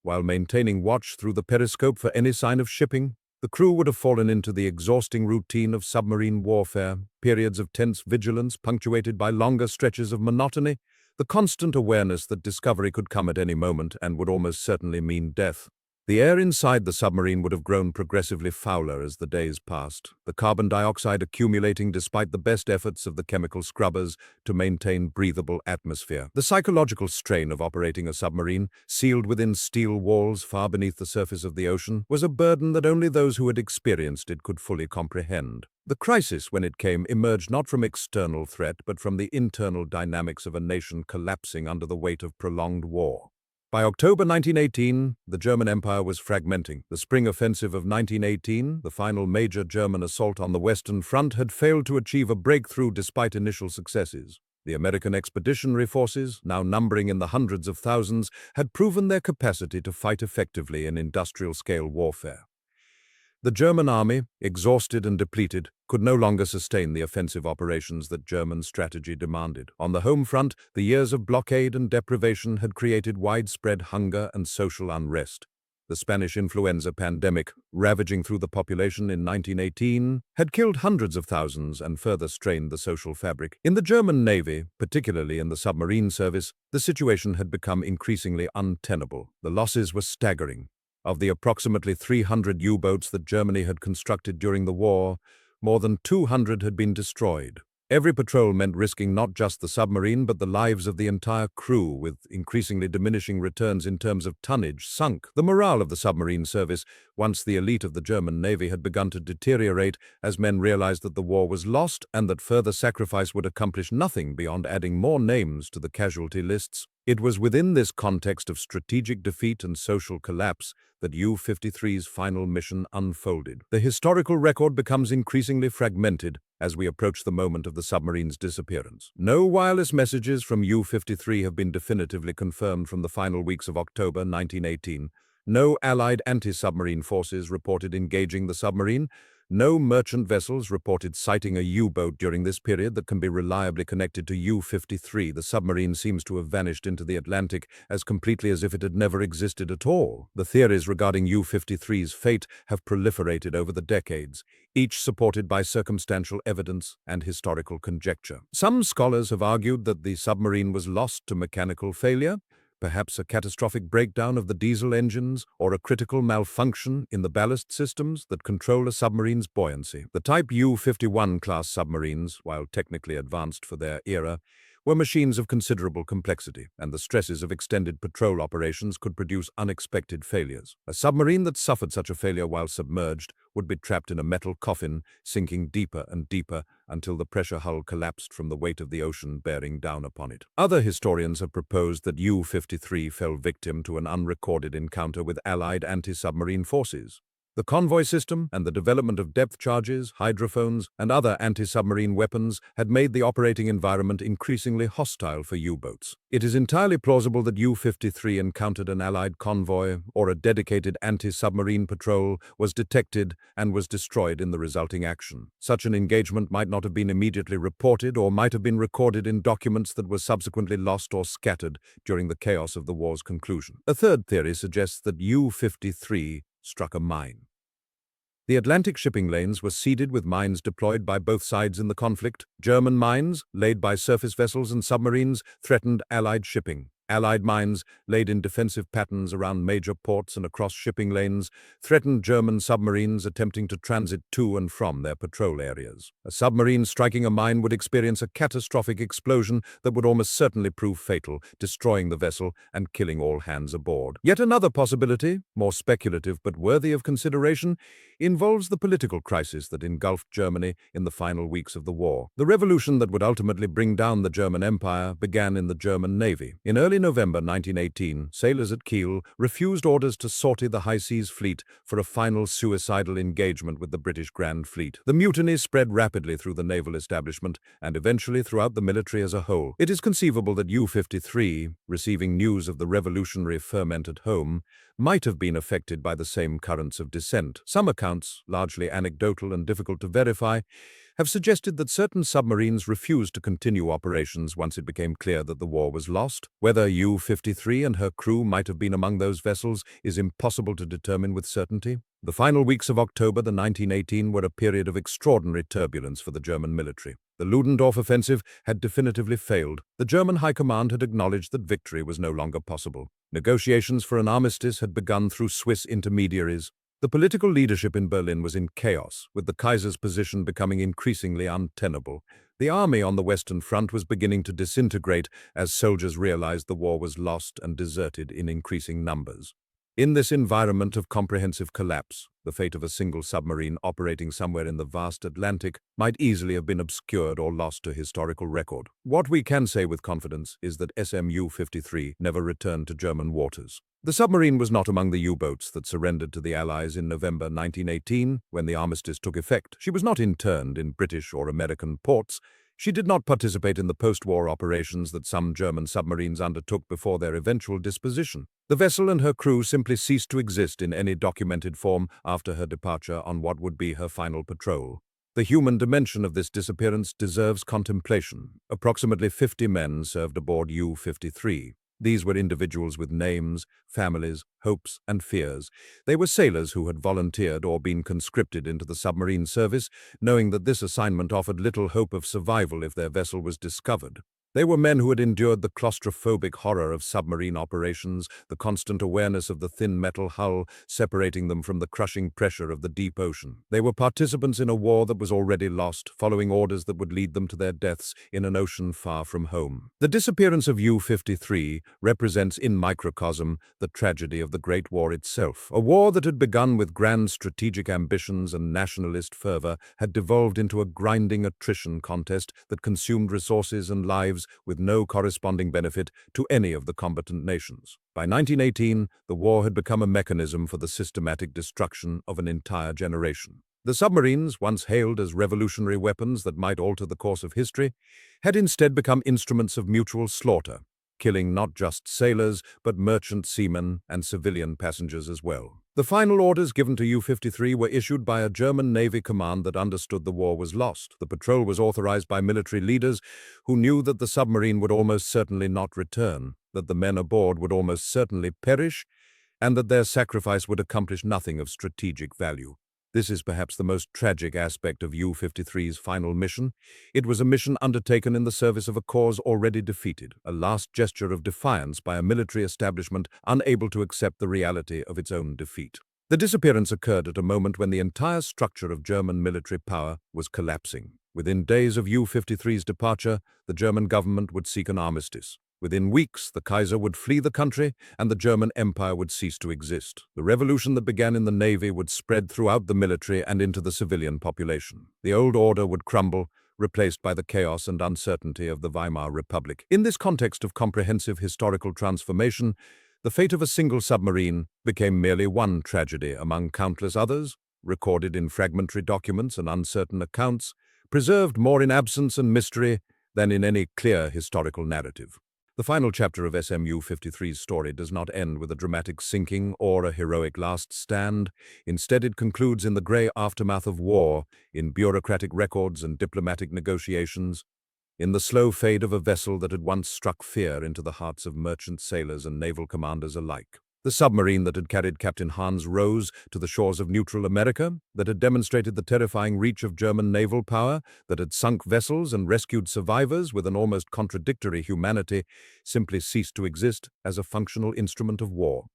while maintaining watch through the periscope for any sign of shipping. The crew would have fallen into the exhausting routine of submarine warfare, periods of tense vigilance punctuated by longer stretches of monotony, the constant awareness that discovery could come at any moment and would almost certainly mean death. The air inside the submarine would have grown progressively fouler as the days passed, the carbon dioxide accumulating despite the best efforts of the chemical scrubbers to maintain breathable atmosphere. The psychological strain of operating a submarine, sealed within steel walls far beneath the surface of the ocean, was a burden that only those who had experienced it could fully comprehend. The crisis, when it came, emerged not from external threat, but from the internal dynamics of a nation collapsing under the weight of prolonged war. By October 1918, the German Empire was fragmenting. The spring offensive of 1918, the final major German assault on the Western Front, had failed to achieve a breakthrough despite initial successes. The American expeditionary forces, now numbering in the hundreds of thousands, had proven their capacity to fight effectively in industrial-scale warfare. The German army, exhausted and depleted, could no longer sustain the offensive operations that German strategy demanded. On the home front, the years of blockade and deprivation had created widespread hunger and social unrest. The Spanish influenza pandemic, ravaging through the population in 1918, had killed hundreds of thousands and further strained the social fabric. In the German Navy, particularly in the submarine service, the situation had become increasingly untenable. The losses were staggering. Of the approximately 300 U-boats that Germany had constructed during the war, more than 200 had been destroyed. Every patrol meant risking not just the submarine but the lives of the entire crew, with increasingly diminishing returns in terms of tonnage sunk. The morale of the submarine service, once the elite of the German Navy, had begun to deteriorate as men realized that the war was lost and that further sacrifice would accomplish nothing beyond adding more names to the casualty lists. It was within this context of strategic defeat and social collapse that U-53's final mission unfolded. The historical record becomes increasingly fragmented as we approach the moment of the submarine's disappearance. No wireless messages from U-53 have been definitively confirmed from the final weeks of October 1918. No Allied anti-submarine forces reported engaging the submarine. No merchant vessels reported sighting a U-boat during this period that can be reliably connected to U-53. The submarine seems to have vanished into the Atlantic as completely as if it had never existed at all. The theories regarding U-53's fate have proliferated over the decades, each supported by circumstantial evidence and historical conjecture. Some scholars have argued that the submarine was lost to mechanical failure, perhaps a catastrophic breakdown of the diesel engines or a critical malfunction in the ballast systems that control a submarine's buoyancy. The Type U-51 class submarines, while technically advanced for their era, were machines of considerable complexity, and the stresses of extended patrol operations could produce unexpected failures. A submarine that suffered such a failure while submerged would be trapped in a metal coffin, sinking deeper and deeper until the pressure hull collapsed from the weight of the ocean bearing down upon it. Other historians have proposed that U-53 fell victim to an unrecorded encounter with Allied anti-submarine forces. The convoy system and the development of depth charges, hydrophones, and other anti-submarine weapons had made the operating environment increasingly hostile for U-boats. It is entirely plausible that U-53 encountered an Allied convoy or a dedicated anti-submarine patrol, was detected, and was destroyed in the resulting action. Such an engagement might not have been immediately reported or might have been recorded in documents that were subsequently lost or scattered during the chaos of the war's conclusion. A third theory suggests that U-53 struck a mine. The Atlantic shipping lanes were seeded with mines deployed by both sides in the conflict. German mines, laid by surface vessels and submarines, threatened Allied shipping. Allied mines, laid in defensive patterns around major ports and across shipping lanes, threatened German submarines attempting to transit to and from their patrol areas. A submarine striking a mine would experience a catastrophic explosion that would almost certainly prove fatal, destroying the vessel and killing all hands aboard. Yet another possibility, more speculative but worthy of consideration, involves the political crisis that engulfed Germany in the final weeks of the war. The revolution that would ultimately bring down the German Empire began in the German Navy. In early November 1918, sailors at Kiel refused orders to sortie the High Seas Fleet for a final suicidal engagement with the British Grand Fleet. The mutiny spread rapidly through the naval establishment and eventually throughout the military as a whole. It is conceivable that U-53, receiving news of the revolutionary ferment at home, might have been affected by the same currents of dissent. Some accounts, largely anecdotal and difficult to verify, have suggested that certain submarines refused to continue operations once it became clear that the war was lost. Whether U-53 and her crew might have been among those vessels is impossible to determine with certainty. The final weeks of October 1918 were a period of extraordinary turbulence for the German military. The Ludendorff offensive had definitively failed. The German High Command had acknowledged that victory was no longer possible. Negotiations for an armistice had begun through Swiss intermediaries. The political leadership in Berlin was in chaos, with the Kaiser's position becoming increasingly untenable. The army on the Western Front was beginning to disintegrate as soldiers realized the war was lost and deserted in increasing numbers. In this environment of comprehensive collapse, the fate of a single submarine operating somewhere in the vast Atlantic might easily have been obscured or lost to historical record. What we can say with confidence is that U-53 never returned to German waters. The submarine was not among the U-boats that surrendered to the Allies in November 1918 when the armistice took effect. She was not interned in British or American ports. She did not participate in the post-war operations that some German submarines undertook before their eventual disposition. The vessel and her crew simply ceased to exist in any documented form after her departure on what would be her final patrol. The human dimension of this disappearance deserves contemplation. Approximately 50 men served aboard U-53. These were individuals with names, families, hopes, and fears. They were sailors who had volunteered or been conscripted into the submarine service, knowing that this assignment offered little hope of survival if their vessel was discovered. They were men who had endured the claustrophobic horror of submarine operations, the constant awareness of the thin metal hull separating them from the crushing pressure of the deep ocean. They were participants in a war that was already lost, following orders that would lead them to their deaths in an ocean far from home. The disappearance of U-53 represents in microcosm the tragedy of the Great War itself. A war that had begun with grand strategic ambitions and nationalist fervor had devolved into a grinding attrition contest that consumed resources and lives with no corresponding benefit to any of the combatant nations. By 1918, the war had become a mechanism for the systematic destruction of an entire generation. The submarines, once hailed as revolutionary weapons that might alter the course of history, had instead become instruments of mutual slaughter, killing not just sailors, but merchant seamen and civilian passengers as well. The final orders given to U-53 were issued by a German Navy command that understood the war was lost. The patrol was authorized by military leaders who knew that the submarine would almost certainly not return, that the men aboard would almost certainly perish, and that their sacrifice would accomplish nothing of strategic value. This is perhaps the most tragic aspect of U-53's final mission. It was a mission undertaken in the service of a cause already defeated, a last gesture of defiance by a military establishment unable to accept the reality of its own defeat. The disappearance occurred at a moment when the entire structure of German military power was collapsing. Within days of U-53's departure, the German government would seek an armistice. Within weeks, the Kaiser would flee the country and the German Empire would cease to exist. The revolution that began in the Navy would spread throughout the military and into the civilian population. The old order would crumble, replaced by the chaos and uncertainty of the Weimar Republic. In this context of comprehensive historical transformation, The fate of a single submarine became merely one tragedy among countless others, recorded in fragmentary documents and uncertain accounts, preserved more in absence and mystery than in any clear historical narrative. The final chapter of SMU-53's story does not end with a dramatic sinking or a heroic last stand. Instead, it concludes in the grey aftermath of war, in bureaucratic records and diplomatic negotiations, in the slow fade of a vessel that had once struck fear into the hearts of merchant sailors and naval commanders alike. The submarine that had carried Captain Hans Rose to the shores of neutral America, that had demonstrated the terrifying reach of German naval power, that had sunk vessels and rescued survivors with an almost contradictory humanity, simply ceased to exist as a functional instrument of war.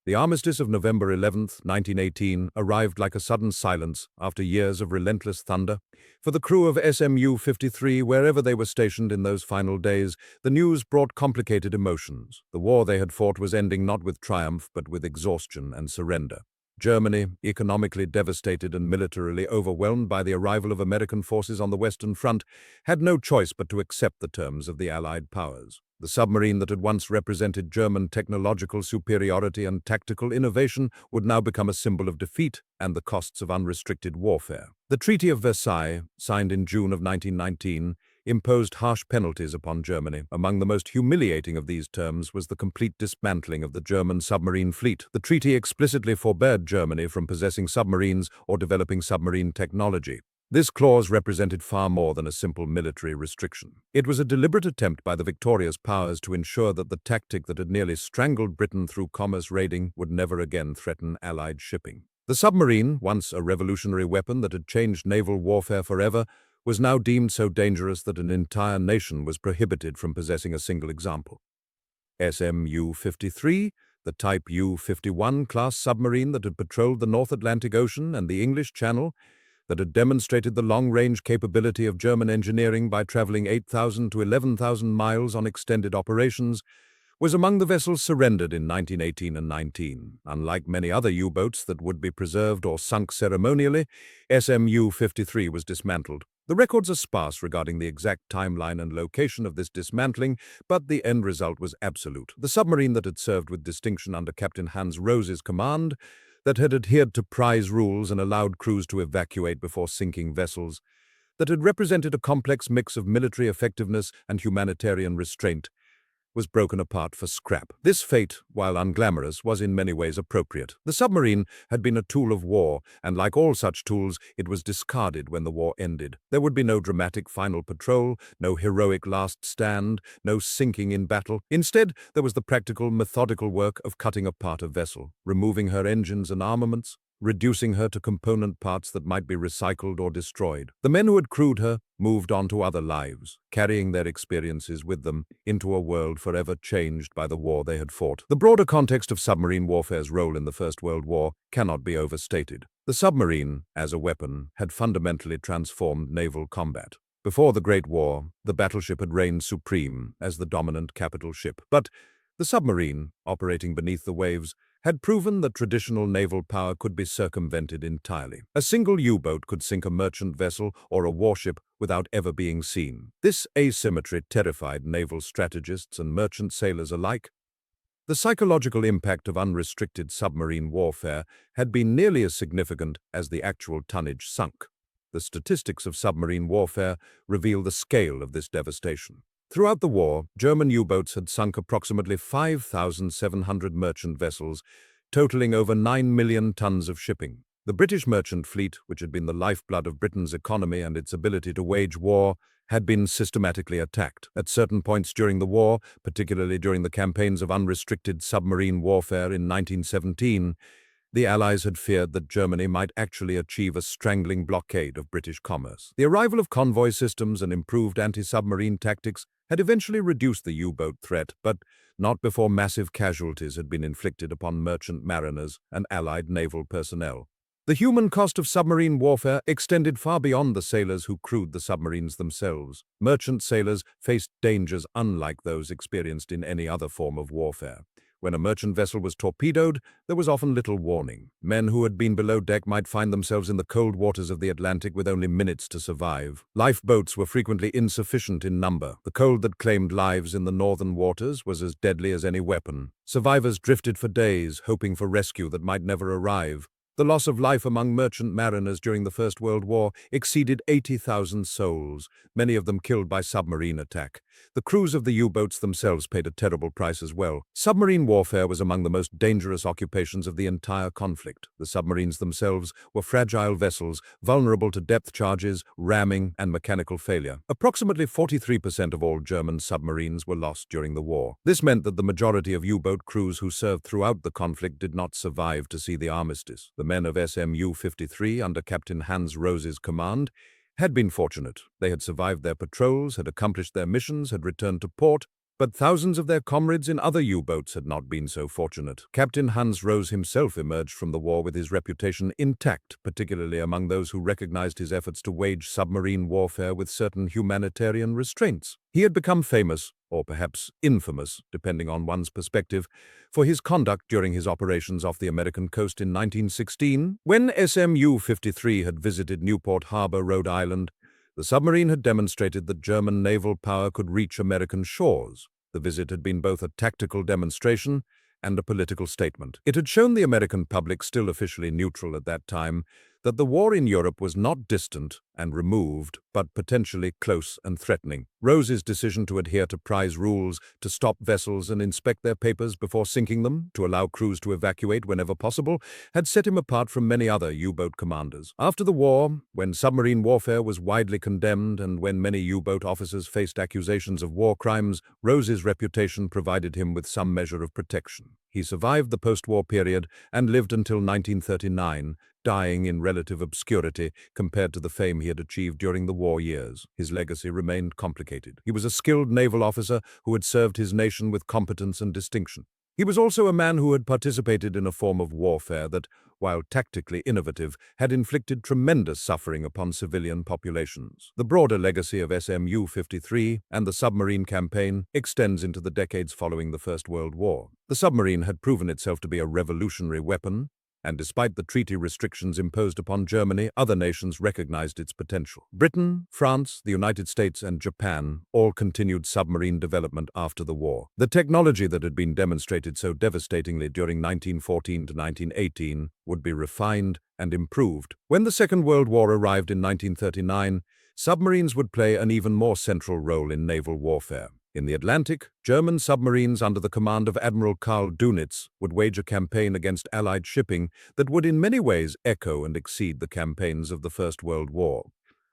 The armistice of November 11, 1918, arrived like a sudden silence after years of relentless thunder. For the crew of SMU-53, wherever they were stationed in those final days, the news brought complicated emotions. The war they had fought was ending not with triumph, but with exhaustion and surrender. Germany, economically devastated and militarily overwhelmed by the arrival of American forces on the Western Front, had no choice but to accept the terms of the Allied powers. The submarine that had once represented German technological superiority and tactical innovation would now become a symbol of defeat and the costs of unrestricted warfare. The Treaty of Versailles, signed in June of 1919, imposed harsh penalties upon Germany. Among the most humiliating of these terms was the complete dismantling of the German submarine fleet. The treaty explicitly forbade Germany from possessing submarines or developing submarine technology. This clause represented far more than a simple military restriction. It was a deliberate attempt by the victorious powers to ensure that the tactic that had nearly strangled Britain through commerce raiding would never again threaten Allied shipping. The submarine, once a revolutionary weapon that had changed naval warfare forever, was now deemed so dangerous that an entire nation was prohibited from possessing a single example. SMU-53, the Type U-51 class submarine that had patrolled the North Atlantic Ocean and the English Channel, that had demonstrated the long-range capability of German engineering by traveling 8,000 to 11,000 miles on extended operations, was among the vessels surrendered in 1918 and 19. Unlike many other U-boats that would be preserved or sunk ceremonially, SMU-53 was dismantled. The records are sparse regarding the exact timeline and location of this dismantling, but the end result was absolute. The submarine that had served with distinction under Captain Hans Rose's command, that had adhered to prize rules and allowed crews to evacuate before sinking vessels, that had represented a complex mix of military effectiveness and humanitarian restraint, was broken apart for scrap. This fate, while unglamorous, was in many ways appropriate. The submarine had been a tool of war, and like all such tools, it was discarded when the war ended. There would be no dramatic final patrol, no heroic last stand, no sinking in battle. Instead, there was the practical, methodical work of cutting apart a vessel, removing her engines and armaments, reducing her to component parts that might be recycled or destroyed. The men who had crewed her moved on to other lives, carrying their experiences with them into a world forever changed by the war they had fought. The broader context of submarine warfare's role in the First World War cannot be overstated. The submarine, as a weapon, had fundamentally transformed naval combat. Before the Great War, the battleship had reigned supreme as the dominant capital ship. But the submarine, operating beneath the waves, had proven that traditional naval power could be circumvented entirely. A single U-boat could sink a merchant vessel or a warship without ever being seen. This asymmetry terrified naval strategists and merchant sailors alike. The psychological impact of unrestricted submarine warfare had been nearly as significant as the actual tonnage sunk. The statistics of submarine warfare reveal the scale of this devastation. Throughout the war, German U-boats had sunk approximately 5,700 merchant vessels, totaling over 9 million tons of shipping. The British merchant fleet, which had been the lifeblood of Britain's economy and its ability to wage war, had been systematically attacked. At certain points during the war, particularly during the campaigns of unrestricted submarine warfare in 1917, the Allies had feared that Germany might actually achieve a strangling blockade of British commerce. The arrival of convoy systems and improved anti-submarine tactics had eventually reduced the U-boat threat, but not before massive casualties had been inflicted upon merchant mariners and Allied naval personnel. The human cost of submarine warfare extended far beyond the sailors who crewed the submarines themselves. Merchant sailors faced dangers unlike those experienced in any other form of warfare. When a merchant vessel was torpedoed, there was often little warning. Men who had been below deck might find themselves in the cold waters of the Atlantic with only minutes to survive. Lifeboats were frequently insufficient in number. The cold that claimed lives in the northern waters was as deadly as any weapon. Survivors drifted for days, hoping for rescue that might never arrive. The loss of life among merchant mariners during the First World War exceeded 80,000 souls, many of them killed by submarine attack. The crews of the U-boats themselves paid a terrible price as well. Submarine warfare was among the most dangerous occupations of the entire conflict. The submarines themselves were fragile vessels, vulnerable to depth charges, ramming, and mechanical failure. Approximately 43% of all German submarines were lost during the war. This meant that the majority of U-boat crews who served throughout the conflict did not survive to see the armistice. The men of SM U-53, under Captain Hans Rose's command, had been fortunate. They had survived their patrols, had accomplished their missions, had returned to port, but thousands of their comrades in other U-boats had not been so fortunate. Captain Hans Rose himself emerged from the war with his reputation intact, particularly among those who recognized his efforts to wage submarine warfare with certain humanitarian restraints. He had become famous, or perhaps infamous, depending on one's perspective, for his conduct during his operations off the American coast in 1916. When SM U-53 had visited Newport Harbor, Rhode Island, the submarine had demonstrated that German naval power could reach American shores. The visit had been both a tactical demonstration and a political statement. It had shown the American public, still officially neutral at that time, that the war in Europe was not distant and removed, but potentially close and threatening. Rose's decision to adhere to prize rules, to stop vessels and inspect their papers before sinking them, to allow crews to evacuate whenever possible, had set him apart from many other U-boat commanders. After the war, when submarine warfare was widely condemned and when many U-boat officers faced accusations of war crimes, Rose's reputation provided him with some measure of protection. He survived the post-war period and lived until 1939, dying in relative obscurity compared to the fame he had achieved during the war years. His legacy remained complicated. He was a skilled naval officer who had served his nation with competence and distinction. He was also a man who had participated in a form of warfare that, while tactically innovative, had inflicted tremendous suffering upon civilian populations. The broader legacy of SM U-53 and the submarine campaign extends into the decades following the First World War. The submarine had proven itself to be a revolutionary weapon, and despite the treaty restrictions imposed upon Germany, other nations recognized its potential. Britain, France, the United States, and Japan all continued submarine development after the war. The technology that had been demonstrated so devastatingly during 1914 to 1918 would be refined and improved. When the Second World War arrived in 1939, submarines would play an even more central role in naval warfare. In the Atlantic, German submarines under the command of Admiral Karl Dönitz would wage a campaign against Allied shipping that would in many ways echo and exceed the campaigns of the First World War.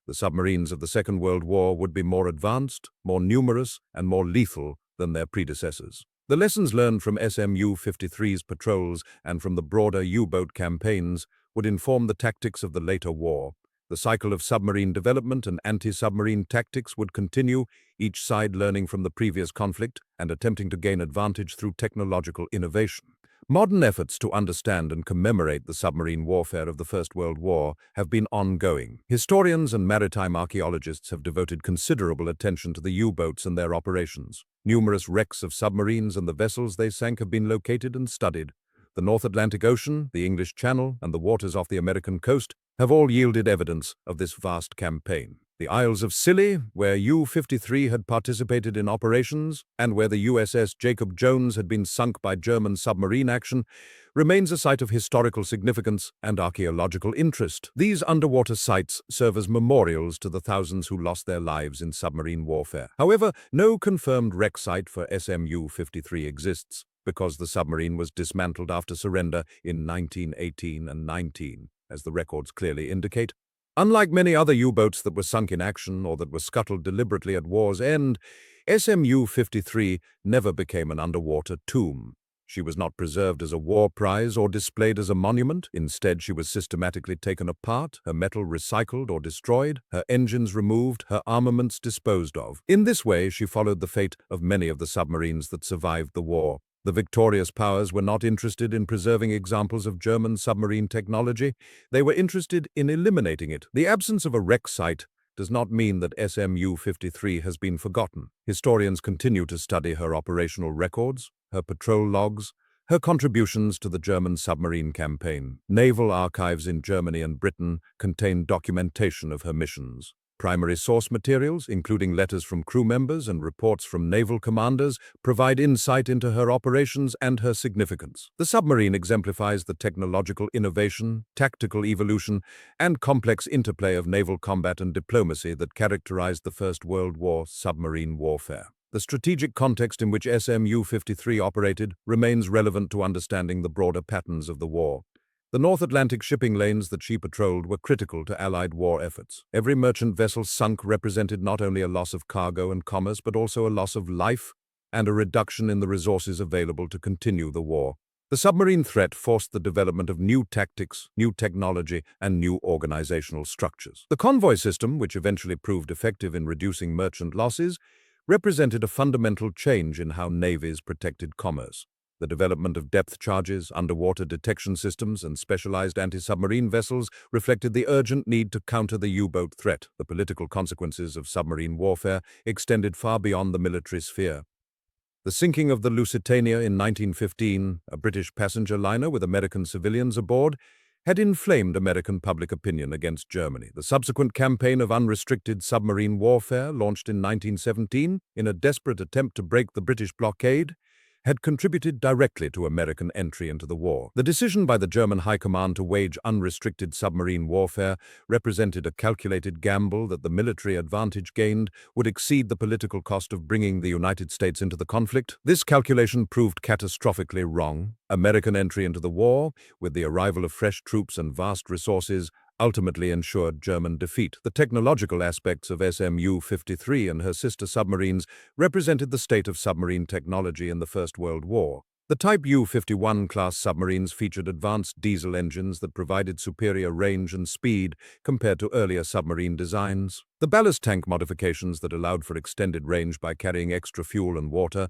The submarines of the Second World War would be more advanced, more numerous, and more lethal than their predecessors. The lessons learned from SM U-53's patrols and from the broader U-boat campaigns would inform the tactics of the later war. The cycle of submarine development and anti-submarine tactics would continue, each side learning from the previous conflict and attempting to gain advantage through technological innovation. Modern efforts to understand and commemorate the submarine warfare of the First World War have been ongoing. Historians and maritime archaeologists have devoted considerable attention to the U-boats and their operations. Numerous wrecks of submarines and the vessels they sank have been located and studied. The North Atlantic Ocean, the English Channel, and the waters off the American coast have all yielded evidence of this vast campaign. The Isles of Scilly, where U-53 had participated in operations and where the USS Jacob Jones had been sunk by German submarine action, remains a site of historical significance and archaeological interest. These underwater sites serve as memorials to the thousands who lost their lives in submarine warfare. However, no confirmed wreck site for SM U-53 exists, because the submarine was dismantled after surrender in 1918 and 19, as the records clearly indicate. Unlike many other U-boats that were sunk in action or that were scuttled deliberately at war's end, SM U-53 never became an underwater tomb. She was not preserved as a war prize or displayed as a monument. Instead, she was systematically taken apart, her metal recycled or destroyed, her engines removed, her armaments disposed of. In this way, she followed the fate of many of the submarines that survived the war. The victorious powers were not interested in preserving examples of German submarine technology. They were interested in eliminating it. The absence of a wreck site does not mean that SM U-53 has been forgotten. Historians continue to study her operational records, her patrol logs, her contributions to the German submarine campaign. Naval archives in Germany and Britain contain documentation of her missions. Primary source materials, including letters from crew members and reports from naval commanders, provide insight into her operations and her significance. The submarine exemplifies the technological innovation, tactical evolution, and complex interplay of naval combat and diplomacy that characterized the First World War submarine warfare. The strategic context in which U-53 operated remains relevant to understanding the broader patterns of the war. The North Atlantic shipping lanes that she patrolled were critical to Allied war efforts. Every merchant vessel sunk represented not only a loss of cargo and commerce, but also a loss of life and a reduction in the resources available to continue the war. The submarine threat forced the development of new tactics, new technology, and new organizational structures. The convoy system, which eventually proved effective in reducing merchant losses, represented a fundamental change in how navies protected commerce. The development of depth charges, underwater detection systems, and specialized anti-submarine vessels reflected the urgent need to counter the U-boat threat. The political consequences of submarine warfare extended far beyond the military sphere. The sinking of the Lusitania in 1915, a British passenger liner with American civilians aboard, had inflamed American public opinion against Germany. The subsequent campaign of unrestricted submarine warfare, launched in 1917 in a desperate attempt to break the British blockade, had contributed directly to American entry into the war. The decision by the German High Command to wage unrestricted submarine warfare represented a calculated gamble that the military advantage gained would exceed the political cost of bringing the United States into the conflict. This calculation proved catastrophically wrong. American entry into the war, with the arrival of fresh troops and vast resources, ultimately ensured German defeat. The technological aspects of U-53 and her sister submarines represented the state of submarine technology in the First World War. The Type U-51 class submarines featured advanced diesel engines that provided superior range and speed compared to earlier submarine designs. The ballast tank modifications that allowed for extended range by carrying extra fuel and water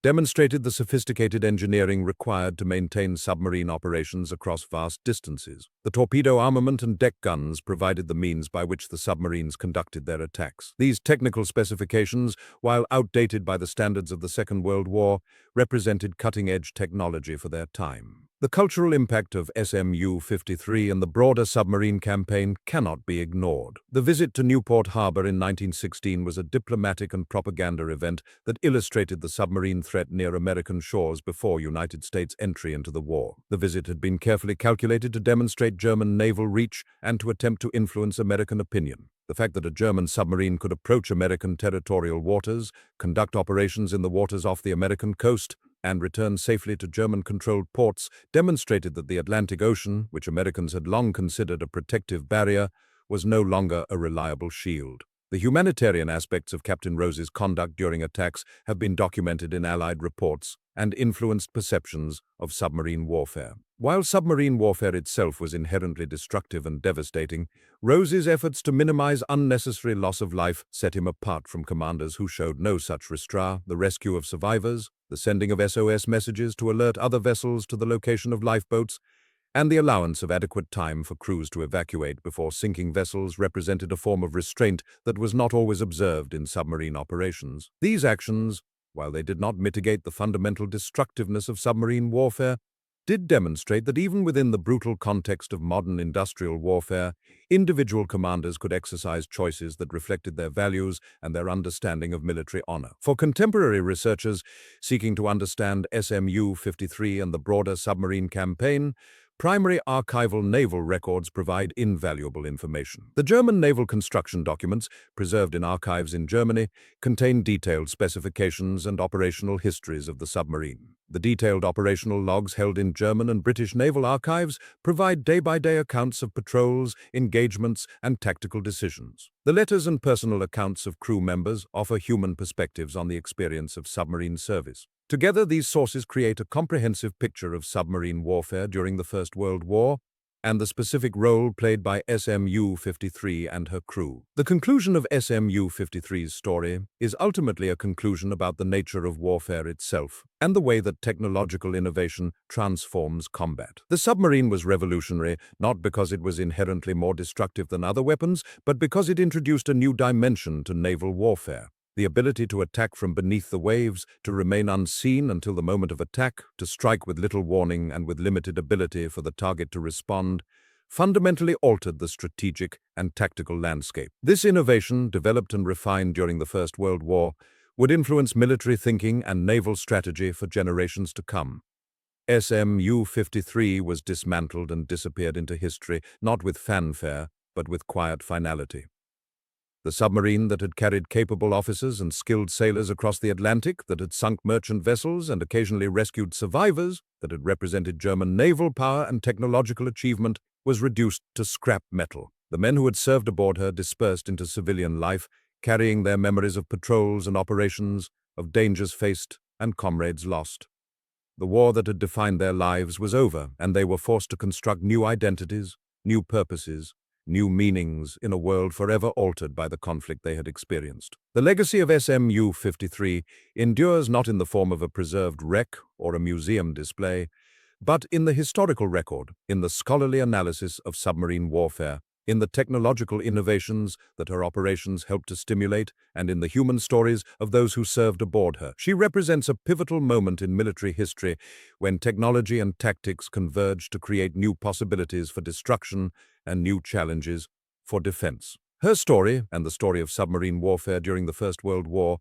demonstrated the sophisticated engineering required to maintain submarine operations across vast distances. The torpedo armament and deck guns provided the means by which the submarines conducted their attacks. These technical specifications, while outdated by the standards of the Second World War, represented cutting-edge technology for their time. The cultural impact of U-53 and the broader submarine campaign cannot be ignored. The visit to Newport Harbor in 1916 was a diplomatic and propaganda event that illustrated the submarine threat near American shores before United States entry into the war. The visit had been carefully calculated to demonstrate German naval reach and to attempt to influence American opinion. The fact that a German submarine could approach American territorial waters, conduct operations in the waters off the American coast, and return safely to German-controlled ports demonstrated that the Atlantic Ocean, which Americans had long considered a protective barrier, was no longer a reliable shield. The humanitarian aspects of Captain Rose's conduct during attacks have been documented in Allied reports and influenced perceptions of submarine warfare. While submarine warfare itself was inherently destructive and devastating, Rose's efforts to minimize unnecessary loss of life set him apart from commanders who showed no such restraint. The rescue of survivors, the sending of SOS messages to alert other vessels to the location of lifeboats, and the allowance of adequate time for crews to evacuate before sinking vessels represented a form of restraint that was not always observed in submarine operations. These actions, while they did not mitigate the fundamental destructiveness of submarine warfare, did demonstrate that even within the brutal context of modern industrial warfare, individual commanders could exercise choices that reflected their values and their understanding of military honor. For contemporary researchers seeking to understand U-53 and the broader submarine campaign, primary archival naval records provide invaluable information. The German naval construction documents, preserved in archives in Germany, contain detailed specifications and operational histories of the submarine. The detailed operational logs held in German and British naval archives provide day-by-day accounts of patrols, engagements, and tactical decisions. The letters and personal accounts of crew members offer human perspectives on the experience of submarine service. Together, these sources create a comprehensive picture of submarine warfare during the First World War and the specific role played by U-53 and her crew. The conclusion of U-53's story is ultimately a conclusion about the nature of warfare itself and the way that technological innovation transforms combat. The submarine was revolutionary not because it was inherently more destructive than other weapons, but because it introduced a new dimension to naval warfare. The ability to attack from beneath the waves, to remain unseen until the moment of attack, to strike with little warning and with limited ability for the target to respond, fundamentally altered the strategic and tactical landscape. This innovation, developed and refined during the First World War, would influence military thinking and naval strategy for generations to come. SM U-53 was dismantled and disappeared into history, not with fanfare, but with quiet finality. The submarine that had carried capable officers and skilled sailors across the Atlantic, that had sunk merchant vessels and occasionally rescued survivors, that had represented German naval power and technological achievement, was reduced to scrap metal. The men who had served aboard her dispersed into civilian life, carrying their memories of patrols and operations, of dangers faced and comrades lost. The war that had defined their lives was over, and they were forced to construct new identities, new purposes, new meanings in a world forever altered by the conflict they had experienced. The legacy of SM U-53 endures not in the form of a preserved wreck or a museum display, but in the historical record, in the scholarly analysis of submarine warfare, in the technological innovations that her operations helped to stimulate, and in the human stories of those who served aboard her. She represents a pivotal moment in military history when technology and tactics converge to create new possibilities for destruction and new challenges for defense. Her story, and the story of submarine warfare during the First World War,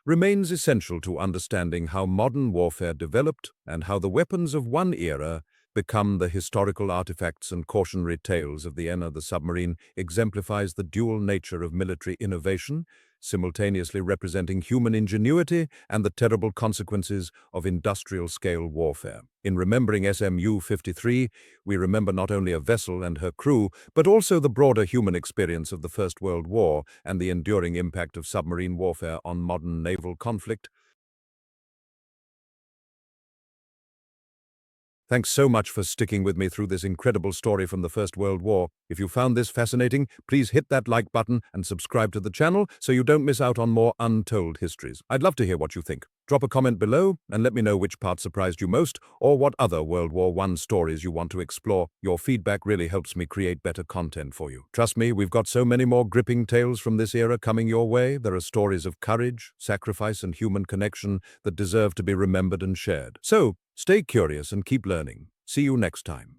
remains essential to understanding how modern warfare developed and how the weapons of one era become the historical artifacts and cautionary tales of the end. The submarine exemplifies the dual nature of military innovation, simultaneously representing human ingenuity and the terrible consequences of industrial-scale warfare. In remembering SM U-53, we remember not only a vessel and her crew, but also the broader human experience of the First World War and the enduring impact of submarine warfare on modern naval conflict. Thanks so much for sticking with me through this incredible story from the First World War. If you found this fascinating, please hit that like button and subscribe to the channel so you don't miss out on more untold histories. I'd love to hear what you think. Drop a comment below and let me know which part surprised you most or what other World War I stories you want to explore. Your feedback really helps me create better content for you. Trust me, we've got so many more gripping tales from this era coming your way. There are stories of courage, sacrifice, and human connection that deserve to be remembered and shared. So, stay curious and keep learning. See you next time.